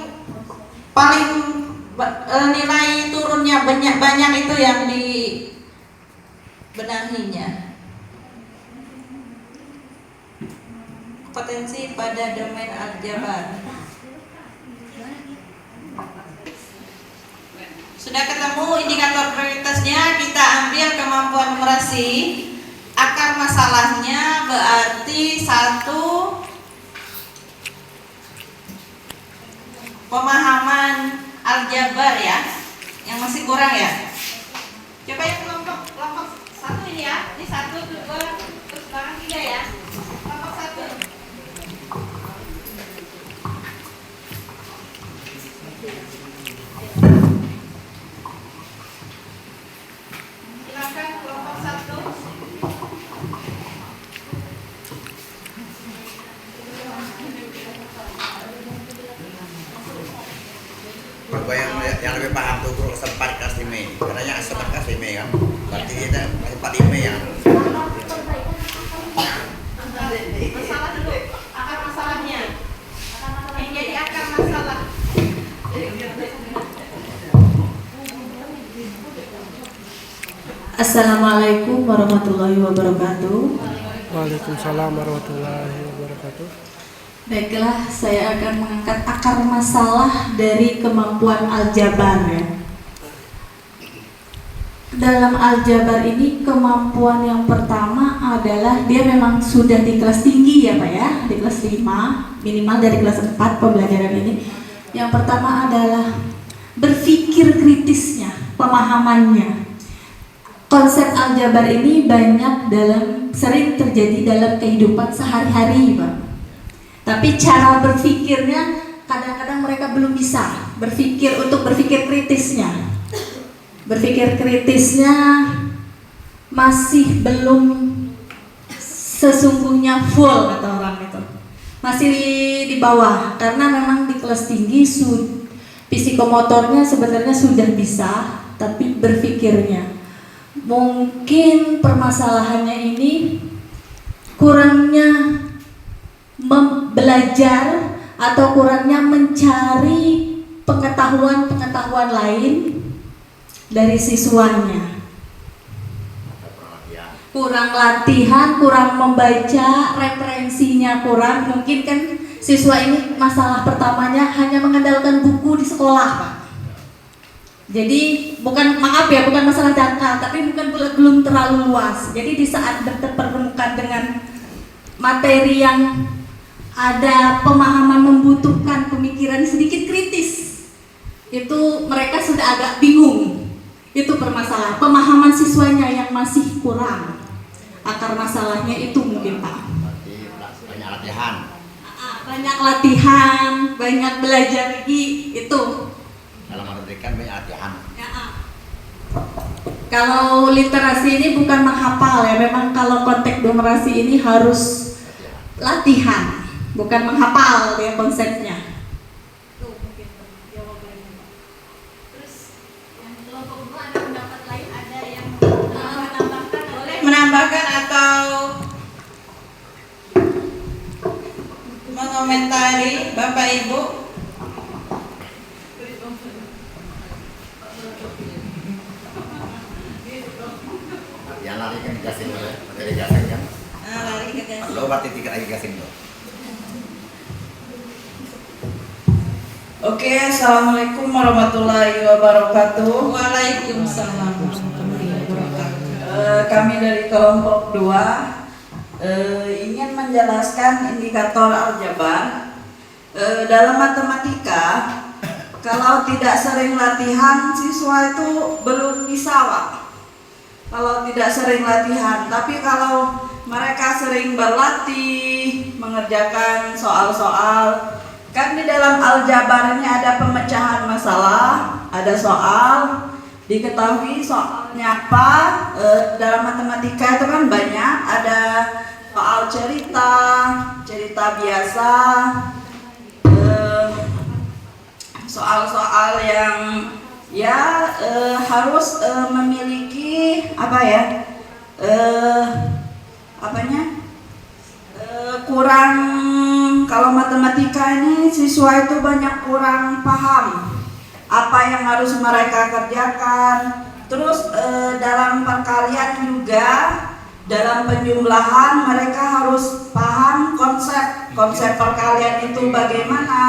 [SPEAKER 2] paling nilai turunnya banyak itu yang di benahinya. Potensi pada domain aljabar. Sudah ketemu indikator prioritasnya, kita ambil kemampuan numerasi. Akar masalahnya berarti 1, pemahaman aljabar ya, yang masih kurang ya. Coba yang kelompok 1 ini ya, ini 1, 2, terus sekarang 3 ya. Kelompok 1. Silakan kelompok 1.
[SPEAKER 4] Bapak yang lebih paham tuh guru sempat kelas 5 karena yang sempat kelas 5 kan berarti kita sempat 5 ya.
[SPEAKER 2] Masalah dulu, akar masalahnya. Yang jadi akar masalah.
[SPEAKER 7] Assalamualaikum warahmatullahi wabarakatuh.
[SPEAKER 8] Waalaikumsalam warahmatullahi wabarakatuh.
[SPEAKER 7] Baiklah, saya akan mengangkat akar masalah dari kemampuan aljabar ya. Dalam aljabar ini kemampuan yang pertama adalah dia memang sudah di kelas tinggi ya Pak ya, di kelas 5, minimal dari kelas 4 pembelajaran ini. Yang pertama adalah berpikir kritisnya, pemahamannya. Konsep aljabar ini sering terjadi dalam kehidupan sehari-hari Pak. Tapi cara berpikirnya kadang-kadang mereka belum bisa untuk berpikir kritisnya. Berpikir kritisnya masih belum sesungguhnya full kata orang itu. Masih di bawah karena memang di kelas tinggi psikomotornya sebenarnya sudah bisa, tapi berpikirnya mungkin permasalahannya ini kurangnya belajar atau kurangnya mencari pengetahuan lain dari siswanya. Kurang latihan, kurang membaca, referensinya kurang. Mungkin kan siswa ini masalah pertamanya hanya mengandalkan buku di sekolah Pak. Jadi bukan masalah dangkal, tapi belum terlalu luas. Jadi di saat bertemukan dengan materi yang ada pemahaman membutuhkan pemikiran sedikit kritis, itu mereka sudah agak bingung. Itu permasalahan pemahaman siswanya yang masih kurang. Akar masalahnya itu mungkin Pak.
[SPEAKER 4] Banyak latihan.
[SPEAKER 7] Banyak latihan, banyak belajar lagi itu.
[SPEAKER 4] Dalam memberikan banyak latihan.
[SPEAKER 7] Ya. Kalau literasi ini bukan menghafal ya, memang kalau konteks numerasi ini harus latihan, bukan menghafal ya konsepnya.
[SPEAKER 5] Terus yang kelompok 2 ada pendapat lain, ada yang menambahkan,
[SPEAKER 2] Boleh menambahkan atau mengomentari Bapak Ibu?
[SPEAKER 4] Yang lari kan digasing oleh materi gasing kan.
[SPEAKER 2] Lari ke gas.
[SPEAKER 4] Lo berarti 3 lagi gasing lo.
[SPEAKER 2] Oke, assalamualaikum warahmatullahi wabarakatuh. Waalaikumsalam warahmatullahi wabarakatuh. Kami dari kelompok 2 ingin menjelaskan indikator aljabar. Dalam matematika, kalau tidak sering latihan, siswa itu belum bisa, Pak. Kalau tidak sering latihan, tapi kalau mereka sering berlatih, mengerjakan soal-soal, kan di dalam aljabar ini ada pemecahan masalah, ada soal, diketahui soalnya apa. Dalam matematika itu kan banyak, ada soal cerita, cerita biasa, soal-soal yang ya harus memiliki apa ya, kurang. Kalau matematika ini siswa itu banyak kurang paham apa yang harus mereka kerjakan. Terus dalam perkalian juga, dalam penjumlahan mereka harus paham konsep perkalian itu bagaimana,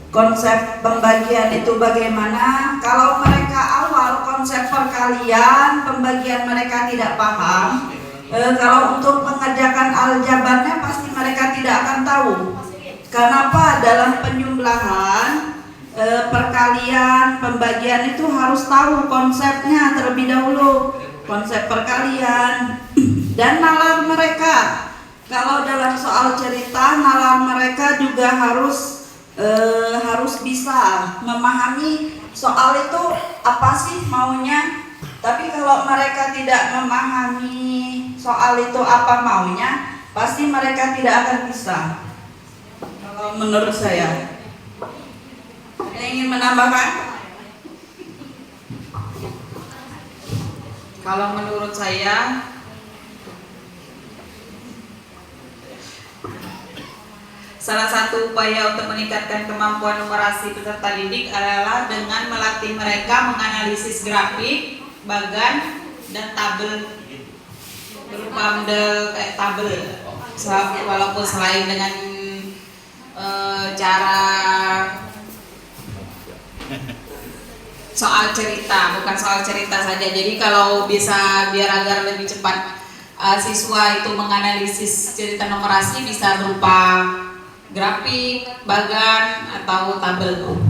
[SPEAKER 2] konsep pembagian itu bagaimana. Kalau mereka awal konsep perkalian, pembagian mereka tidak paham, kalau untuk mengerjakan aljabarnya pasti mereka tidak akan tahu. Kenapa? Dalam penjumlahan, perkalian, pembagian itu harus tahu konsepnya terlebih dahulu, konsep perkalian dan nalar mereka. Kalau dalam soal cerita, nalar mereka juga harus bisa memahami soal itu apa sih maunya. Tapi kalau mereka tidak memahami soal itu apa maunya, pasti mereka tidak akan bisa. Kalau menurut saya. Ada yang ingin menambahkan?
[SPEAKER 1] Kalau menurut saya, salah satu upaya untuk meningkatkan kemampuan numerasi peserta didik adalah dengan melatih mereka menganalisis grafik, bagan, dan tabel berupa model kayak tabel. Walaupun selain dengan cara soal cerita, bukan soal cerita saja. Jadi kalau bisa biar agar lebih cepat siswa itu menganalisis cerita numerasi bisa berupa grafik, bagan, atau tabel.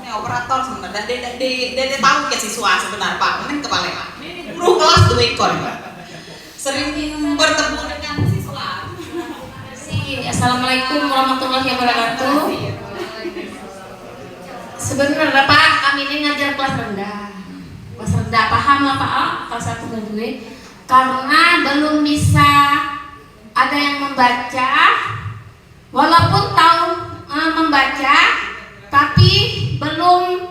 [SPEAKER 1] Operator sebenarnya, dia tahu ke siswa sebenarnya Pak, ini kepala guru kelas 2 ekor, sering bertemu dengan siswa.
[SPEAKER 5] Assalamualaikum warahmatullahi wabarakatuh. Sebenarnya Pak, kami ini ngajar kelas rendah. Kelas rendah paham lah Pak, kelas 1 dan 2. Karena belum bisa ada yang membaca, walaupun tahu membaca, tapi belum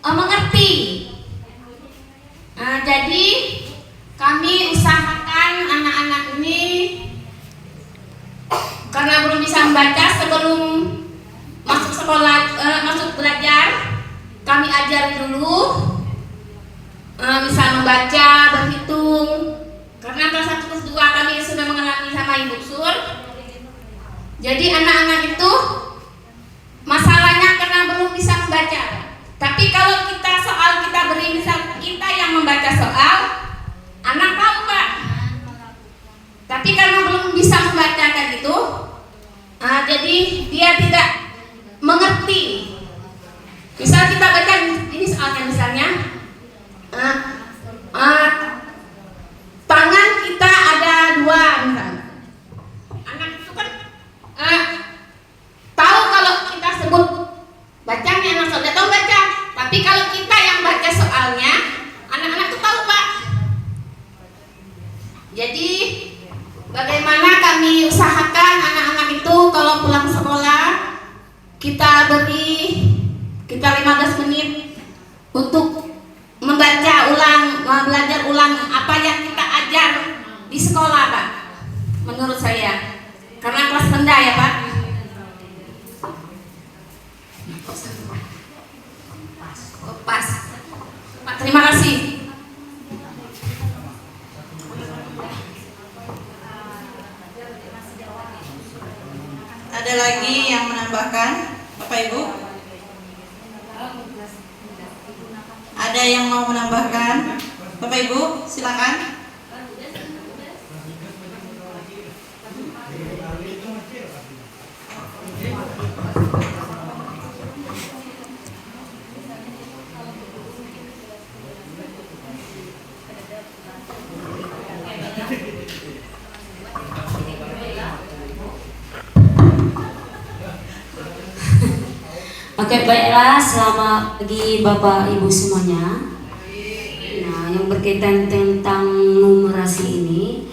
[SPEAKER 5] mengerti. Jadi kami usahakan anak-anak ini, karena belum bisa membaca, sebelum masuk sekolah, masuk belajar, kami ajari dulu bisa membaca, berhitung. Karena kelas 1 kelas 2 kami sudah mengalami sama Ibu Sur. Jadi anak-anak itu masalahnya karena belum bisa membaca. Tapi kalau kita soal kita beri, misal kita yang membaca soal, anak tahu Pak. Tapi karena belum bisa membaca kan itu, jadi dia tidak mengerti. Misal kita baca ini soalnya, misalnya tangan kita ada 2 misalnya. Anak itu kan Jadi bagaimana kami usahakan anak-anak itu kalau pulang sekolah kita 15 menit untuk membaca ulang, belajar ulang apa yang kita ajar di sekolah, Pak. Menurut saya, karena kelas rendah ya, Pak. Pas. Pak, terima kasih.
[SPEAKER 2] Ada lagi yang menambahkan, Bapak Ibu? Ada yang mau menambahkan? Bapak Ibu, silakan.
[SPEAKER 9] Oke, baiklah, selamat pagi Bapak Ibu semuanya. Nah, yang berkaitan tentang numerasi ini,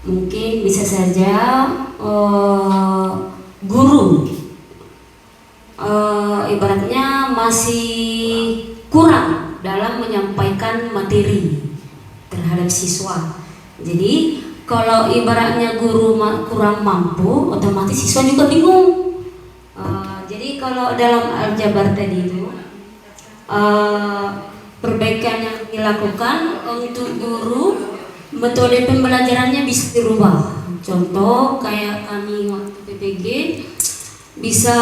[SPEAKER 9] mungkin bisa saja guru ibaratnya masih kurang dalam menyampaikan materi terhadap siswa. Jadi kalau ibaratnya guru kurang mampu, otomatis siswa juga bingung. Jadi kalau dalam aljabar tadi itu perbaikan yang dilakukan untuk guru, metode pembelajarannya bisa dirubah. Contoh kayak kami waktu PPG bisa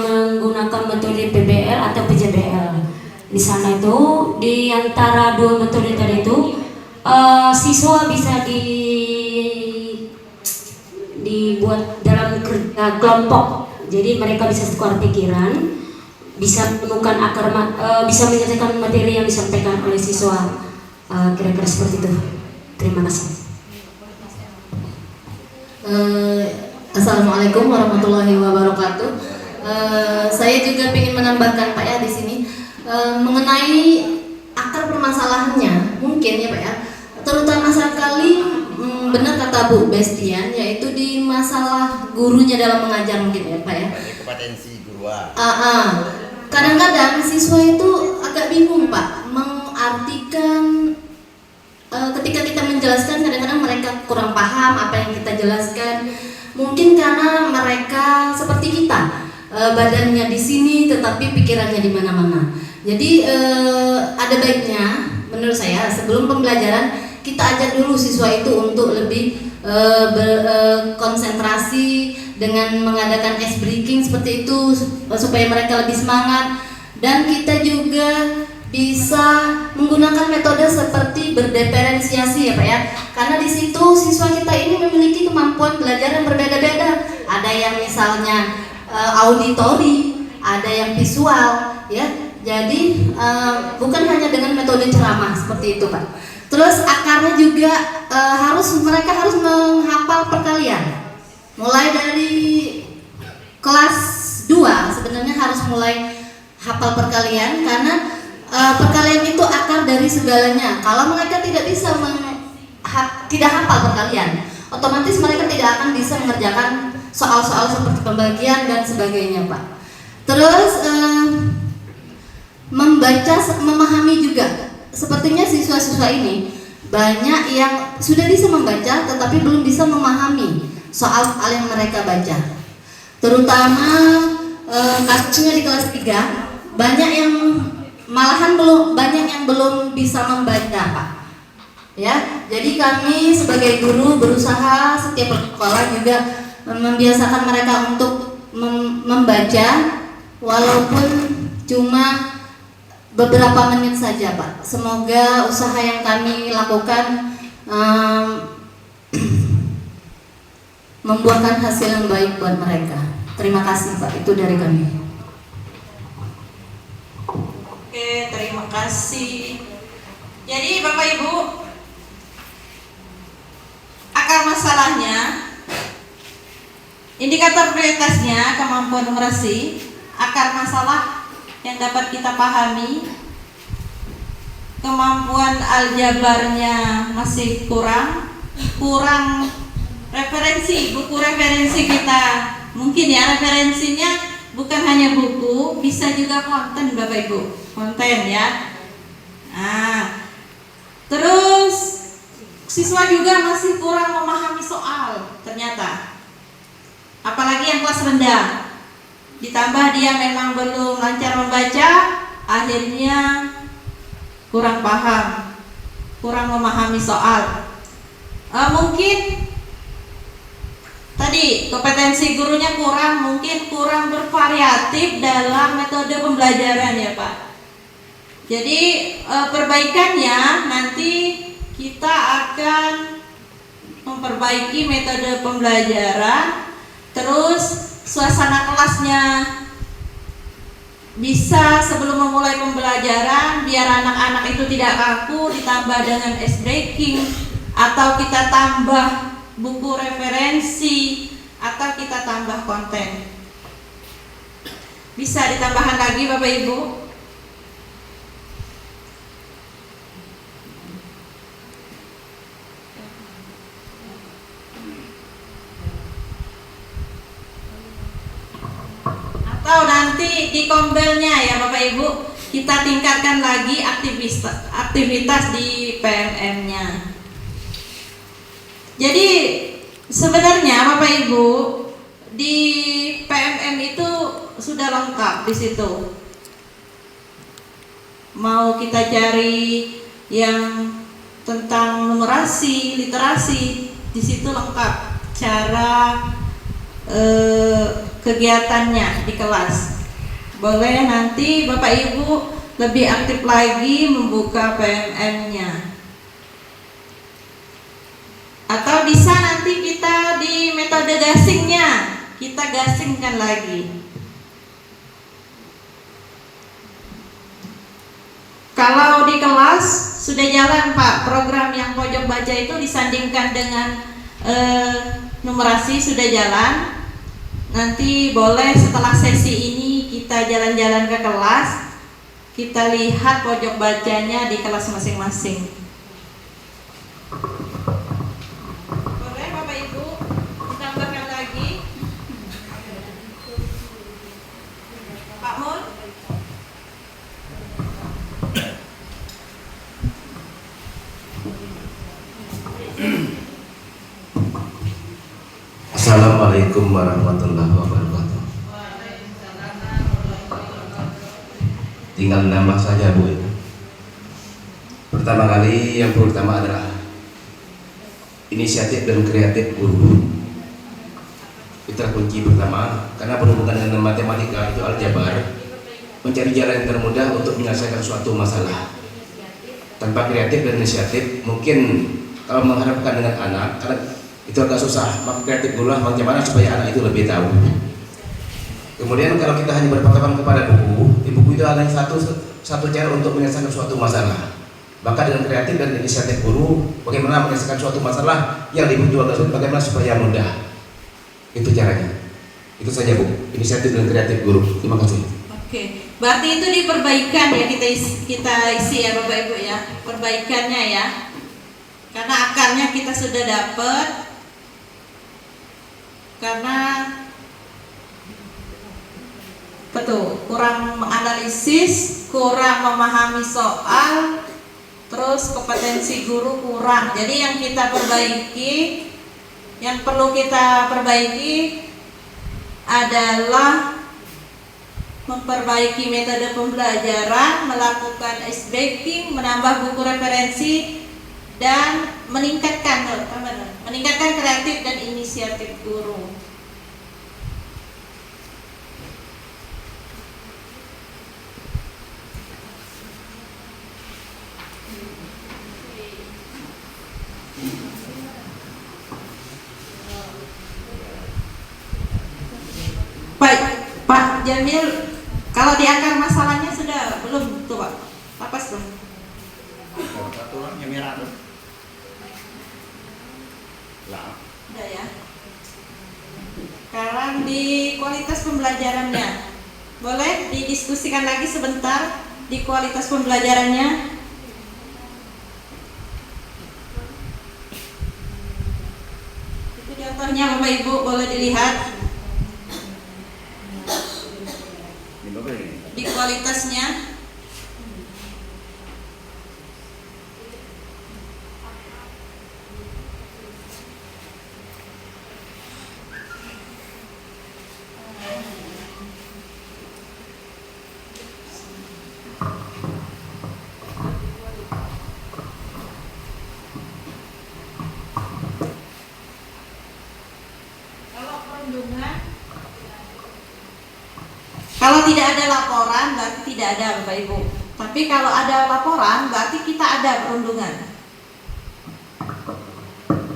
[SPEAKER 9] menggunakan metode PBL atau PJBL. Di sana itu di antara dua metode tadi itu siswa bisa dibuat dalam kerja kelompok. Jadi mereka bisa tukar pikiran, bisa menemukan bisa menyelesaikan materi yang disampaikan oleh siswa. Kira-kira seperti itu. Terima kasih.
[SPEAKER 7] Assalamualaikum warahmatullahi wabarakatuh. Saya juga ingin menambahkan Pak ya di sini mengenai akar permasalahannya, mungkin ya Pak ya, terutama sekali benar kata Bu Bestian, yaitu di masalah gurunya dalam mengajar mungkin ya Pak ya.
[SPEAKER 4] Kompetensi guru.
[SPEAKER 7] Kadang-kadang siswa itu agak bingung Pak mengartikan ketika kita menjelaskan, kadang-kadang mereka kurang paham apa yang kita jelaskan. Mungkin karena mereka seperti kita, badannya di sini tetapi pikirannya di mana-mana. Jadi ada baiknya menurut saya sebelum pembelajaran kita ajak dulu siswa itu untuk lebih berkonsentrasi dengan mengadakan ice breaking seperti itu supaya mereka lebih semangat, dan kita juga bisa menggunakan metode seperti berdiferensiasi ya Pak ya, karena di situ siswa kita ini memiliki kemampuan belajar yang berbeda-beda. Ada yang misalnya auditori, ada yang visual ya. Jadi bukan hanya dengan metode ceramah seperti itu Pak. Terus akarnya juga mereka harus menghafal perkalian. Mulai dari kelas 2 sebenarnya harus mulai hafal perkalian, karena perkalian itu akar dari segalanya. Kalau mereka tidak bisa tidak hafal perkalian, otomatis mereka tidak akan bisa mengerjakan soal-soal seperti pembagian dan sebagainya Pak. Terus membaca, memahami juga. Sepertinya siswa-siswa ini banyak yang sudah bisa membaca tetapi belum bisa memahami soal-soal yang mereka baca. Terutama kasusnya di kelas 3, banyak yang malahan banyak yang belum bisa membaca Pak. Ya, jadi kami sebagai guru berusaha setiap sekolah juga membiasakan mereka untuk membaca walaupun cuma beberapa menit saja Pak. Semoga usaha yang kami lakukan membuahkan hasil yang baik buat mereka. Terima kasih Pak, itu dari kami.
[SPEAKER 2] Oke, terima kasih. Jadi Bapak Ibu, akar masalahnya, indikator prioritasnya kemampuan numerasi, akar masalah yang dapat kita pahami kemampuan aljabarnya masih kurang referensi, buku referensi kita. Mungkin ya referensinya bukan hanya buku, bisa juga konten Bapak Ibu, konten ya. Nah, terus siswa juga masih kurang memahami soal ternyata. Apalagi yang kelas rendah. Ditambah dia memang belum lancar membaca, akhirnya kurang paham, kurang memahami soal. Mungkin tadi kompetensi gurunya kurang, mungkin kurang bervariatif dalam metode pembelajaran ya Pak. Jadi perbaikannya nanti kita akan memperbaiki metode pembelajaran, terus suasana kelasnya bisa sebelum memulai pembelajaran biar anak-anak itu tidak kaku, ditambah dengan ice breaking, atau kita tambah buku referensi, atau kita tambah konten. Bisa ditambahkan lagi Bapak Ibu? Atau nanti di kombelnya ya Bapak Ibu, kita tingkatkan lagi aktivitas di PMM-nya. Jadi sebenarnya Bapak Ibu di PMM itu sudah lengkap di situ. Mau kita cari yang tentang numerasi, literasi, di situ lengkap cara kegiatannya di kelas. Boleh nanti Bapak Ibu lebih aktif lagi membuka PMM-nya. Atau bisa nanti kita di metode gasingnya, kita gasingkan lagi. Kalau di kelas sudah jalan Pak, program yang pojok baca itu disandingkan dengan numerasi sudah jalan. Nanti boleh setelah sesi ini kita jalan-jalan ke kelas, kita lihat pojok bacanya di kelas masing-masing. Boleh Bapak Ibu ditambahkan lagi? Pak Mun?
[SPEAKER 10] Assalamualaikum warahmatullahi wabarakatuh. Tinggal nambah saja Bu. Pertama kali yang pertama adalah inisiatif dan kreatif guru. Itu kunci pertama, karena berhubungan dengan matematika itu aljabar, mencari jalan yang termudah untuk menyelesaikan suatu masalah. Tanpa kreatif dan inisiatif, mungkin kalau mengharapkan dengan anak, karena itu agak susah. Maka kreatif dulu lah bagaimana supaya anak itu lebih tahu. Kemudian kalau kita hanya berpatokan kepada buku, di buku itu ada satu cara untuk menyelesaikan suatu masalah. Maka dengan kreatif dan inisiatif guru, bagaimana menyelesaikan suatu masalah yang dibutuhkan, bagaimana supaya mudah. Itu caranya. Itu saja Bu, inisiatif dan kreatif guru. Terima kasih.
[SPEAKER 2] Oke, berarti itu diperbaikan ya, kita isi ya Bapak Ibu ya, perbaikannya ya. Karena akarnya kita sudah dapat. Karena betul, kurang menganalisis, kurang memahami soal, terus kompetensi guru kurang. Jadi yang kita perbaiki, yang perlu kita perbaiki adalah memperbaiki metode pembelajaran, melakukan ice breaking, menambah buku referensi, dan meningkatkan kreatif dan inisiatif guru. Pak Jamil, kalau di akar masalahnya sudah belum tuh Pak? Lapas belum?
[SPEAKER 4] Satu yang merah tuh. Lah.
[SPEAKER 2] Udah ya. Sekarang di kualitas pembelajarannya, boleh didiskusikan lagi sebentar di kualitas pembelajarannya. Contohnya Bapak Ibu boleh dilihat di kualitasnya. Kalau tidak ada laporan berarti tidak ada Bapak Ibu. Tapi kalau ada laporan berarti kita ada perundungan.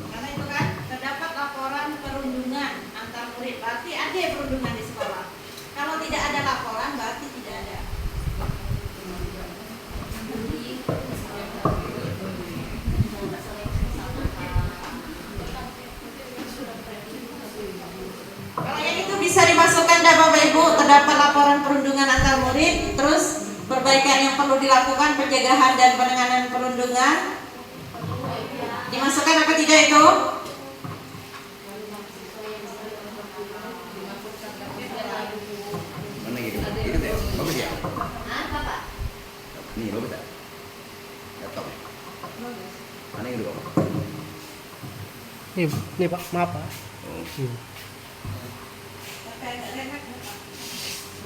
[SPEAKER 2] Karena itu kan terdapat laporan perundungan antar murid, berarti ada perundungan di sekolah. Kalau tidak ada laporan berarti tidak ada. Kalau yang itu bisa dimasukkan dah Bapak Ibu, terdapat laporan perundungan antar murid, terus perbaikan yang perlu dilakukan, pencegahan dan penanganan perundungan. Dimasukkan apa tidak itu?
[SPEAKER 4] Mana gitu? Ingat ya? Bagus ya?
[SPEAKER 5] Bapak.
[SPEAKER 4] Nih, bagus ya? Laptop. Mana yang dulu?
[SPEAKER 8] Nih Pak, maaf Pak.
[SPEAKER 4] Oh.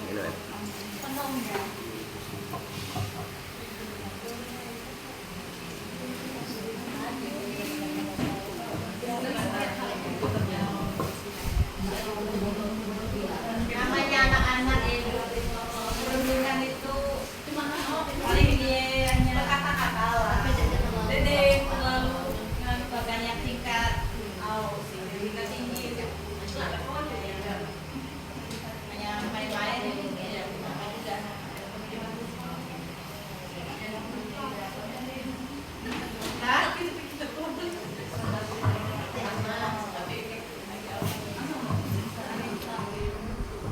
[SPEAKER 4] Ini lah.
[SPEAKER 2] Namanya anak-anak itu perundungan itu paling dia hanya kata-kata lah. Jadi terlalu banyak tingkat tingkat tinggi. Hanya main-main ya.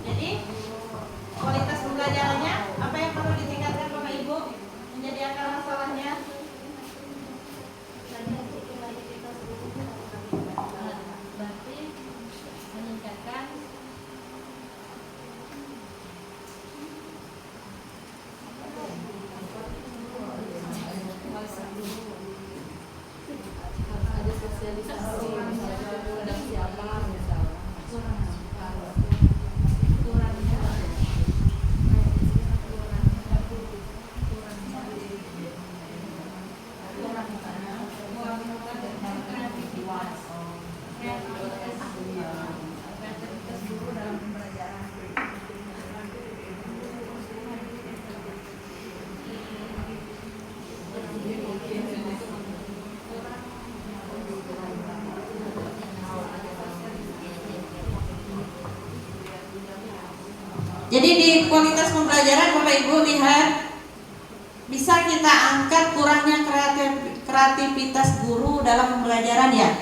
[SPEAKER 2] Jadi kualitas pembelajarannya apa yang perlu ditingkatkan Bapak Ibu menjadi akar masalahnya?
[SPEAKER 5] Berarti meningkatkan ada sosialisasi dan siapa
[SPEAKER 2] Jadi di kualitas pembelajaran Bapak Ibu lihat, bisa kita angkat kurangnya kreativitas guru dalam pembelajaran ya?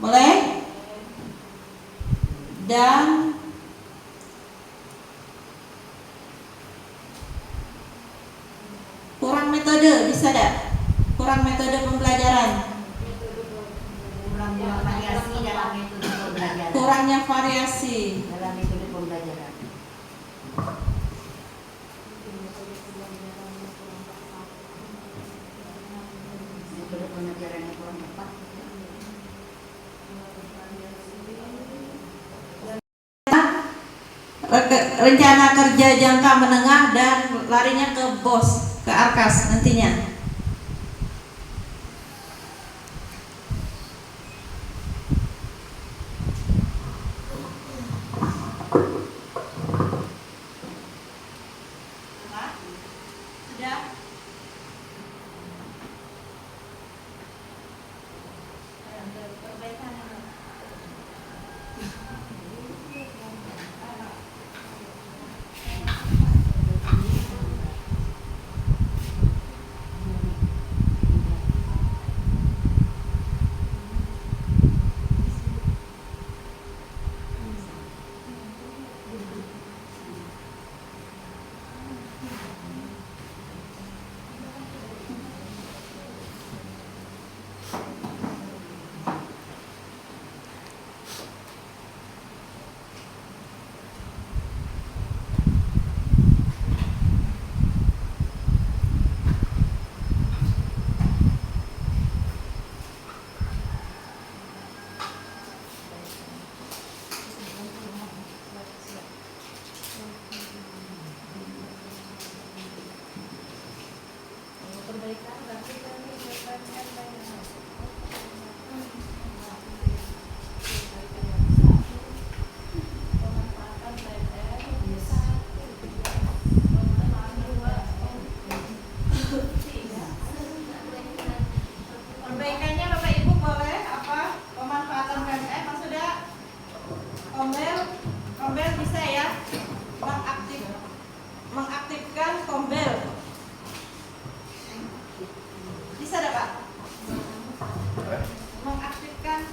[SPEAKER 2] Boleh? Dan kurang metode, bisa tidak? Kurang metode pembelajaran.
[SPEAKER 1] Kurangnya variasi dalam metode pembelajaran.
[SPEAKER 2] Kurangnya variasi.
[SPEAKER 1] Dalam metode pembelajaran. Metode pembelajaran yang kurang tepat.
[SPEAKER 2] Rencana kerja jangka menengah dan larinya ke BOS, ke ARKAS nantinya. Sudah?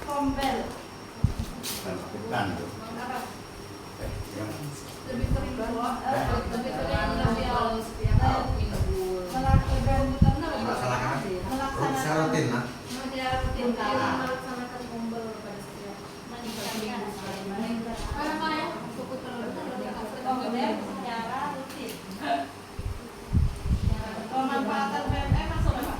[SPEAKER 2] Kombel.
[SPEAKER 4] Bukan itu.
[SPEAKER 2] Lebih sering melaksanakan
[SPEAKER 4] rutin lah.
[SPEAKER 2] melaksanakan kombel pada setiap secara rutin. Pemanfaatan PME masuk Pak?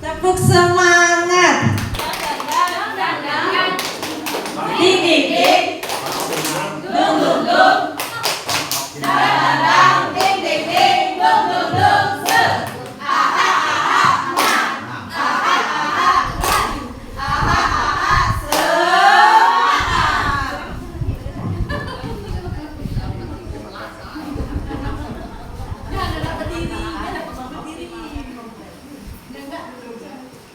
[SPEAKER 2] Tepuk semangat. Ding ding ding. Dung dung dung. Dang dang ding ding ding. Dung dung dung. Se. Aha aha na. Aha aha kan. Aha aha semangat. Jangan berdiri,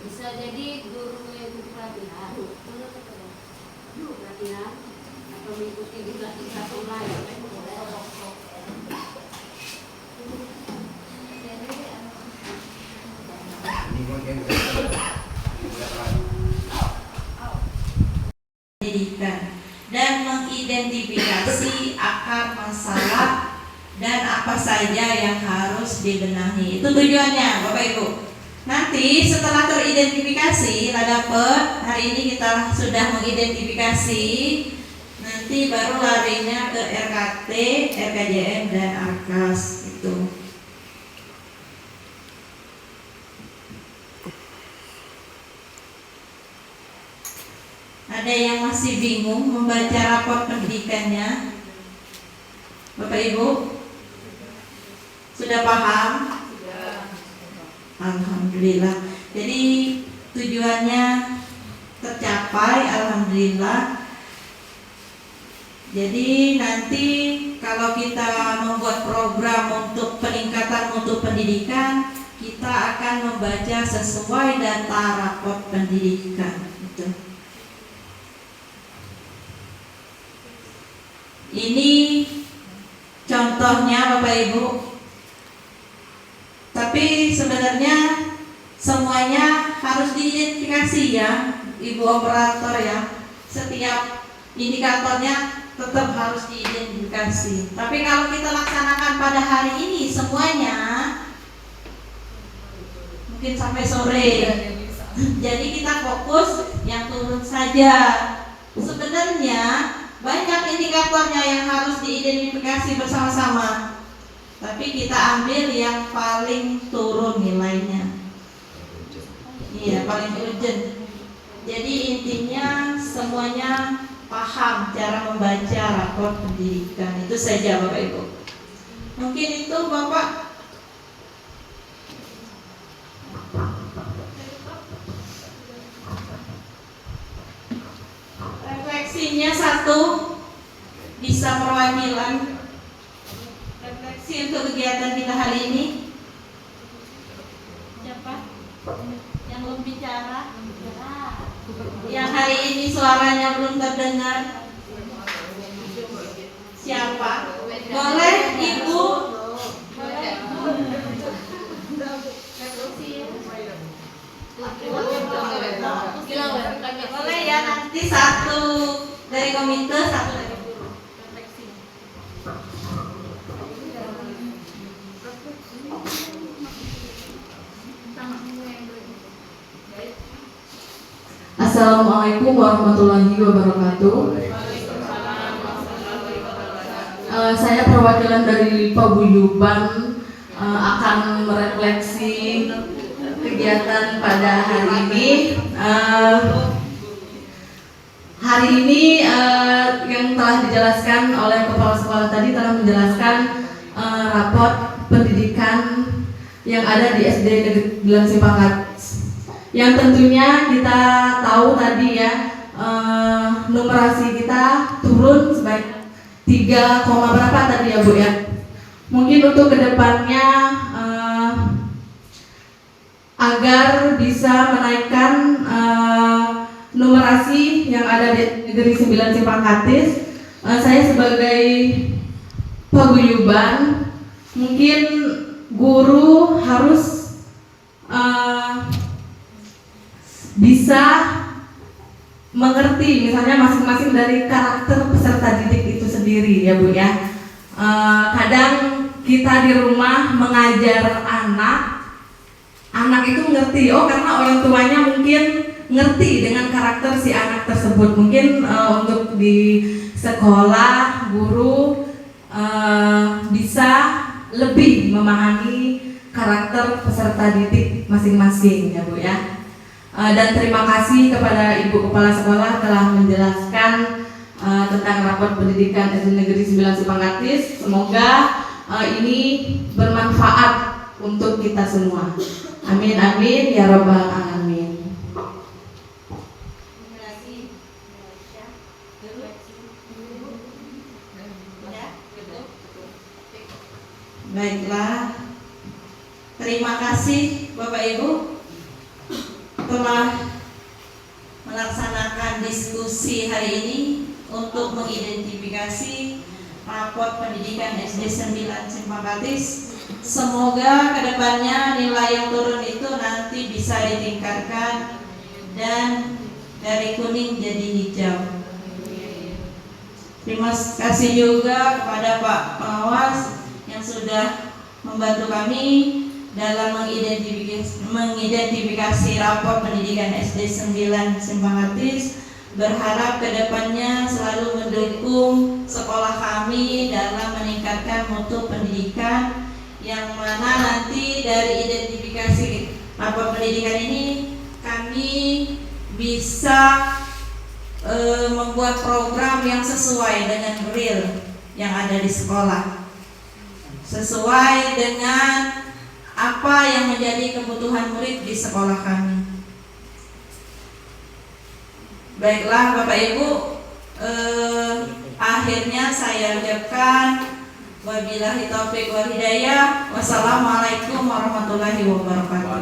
[SPEAKER 9] Bisa jadi guru yang pelatihan atau mengikuti di pelatihan online.
[SPEAKER 2] Pendidikan dan mengidentifikasi akar masalah dan apa saja yang harus dibenahi. Itu tujuannya Bapak Ibu. Nanti setelah teridentifikasi, dapet hari ini kita sudah mengidentifikasi, nanti baru larinya ke RKT, RKJM dan ARKAS itu. Ada yang masih bingung membaca rapor pendidikannya? Bapak Ibu sudah paham? Alhamdulillah. Jadi tujuannya tercapai, alhamdulillah. Jadi nanti kalau kita membuat program untuk peningkatan mutu pendidikan, kita akan membaca sesuai data rapor pendidikan. Gitu. Ini contohnya Bapak Ibu. Tapi sebenarnya semuanya harus diidentifikasi ya, Ibu operator ya. Setiap indikatornya tetap harus diidentifikasi. Tapi kalau kita laksanakan pada hari ini semuanya, mungkin sampai sore. Jadi kita fokus yang turun saja. Sebenarnya banyak indikatornya yang harus diidentifikasi bersama-sama. Tapi kita ambil yang paling turun nilainya. Iya, paling urgent. Jadi intinya semuanya paham cara membaca rapor pendidikan. Itu saja Bapak Ibu. Mungkin itu Bapak. Refleksinya satu, bisa perwakilan refleksi untuk kegiatan kita hari ini. Siapa? Yang belum bicara? Yang hari ini suaranya belum terdengar? Siapa? Boleh Ibu? Boleh ya, nanti satu dari komite, satu dari guru. Refleksi.
[SPEAKER 7] Assalamualaikum warahmatullahi wabarakatuh. Saya perwakilan dari Paguyuban akan merefleksi kegiatan pada hari ini. Hari ini yang telah dijelaskan oleh kepala sekolah tadi telah menjelaskan raport pendidikan yang ada di SD Negeri 9 Simpangkat. Yang tentunya kita tahu tadi ya, numerasi kita turun sebanyak 3, berapa tadi ya Bu ya. Mungkin untuk kedepannya agar bisa menaikkan numerasi yang ada di Negeri 9 Simpangkatis, Saya sebagai paguyuban, mungkin guru harus bisa mengerti misalnya masing-masing dari karakter peserta didik itu sendiri ya Bu ya. Kadang kita di rumah mengajar anak itu ngerti, oh karena orang tuanya mungkin ngerti dengan karakter si anak tersebut. Mungkin untuk di sekolah guru bisa lebih memahami karakter peserta didik masing-masing ya Bu ya. Dan terima kasih kepada Ibu Kepala Sekolah telah menjelaskan tentang rapor pendidikan SD Negeri 9 Simpanggatis. Semoga ini bermanfaat untuk kita semua. Amin amin ya rabbal alamin. Baiklah, terima kasih Bapak Ibu telah melaksanakan diskusi hari ini untuk mengidentifikasi raport pendidikan SD 9 Simpanggatis. Semoga kedepannya nilai yang turun itu nanti bisa ditingkatkan dan dari kuning jadi hijau. Terima kasih juga kepada Pak Pengawas yang sudah membantu kami dalam mengidentifikasi rapor pendidikan SD 9 Simpanggatis. Berharap kedepannya selalu mendukung sekolah kami dalam meningkatkan mutu pendidikan, yang mana nanti dari identifikasi rapor pendidikan ini kami bisa membuat program yang sesuai dengan real yang ada di sekolah, sesuai dengan apa yang menjadi kebutuhan murid di sekolah kami. Baiklah Bapak Ibu, akhirnya saya ucapkan wabillahi taufiq wal hidayah. Wassalamualaikum warahmatullahi wabarakatuh.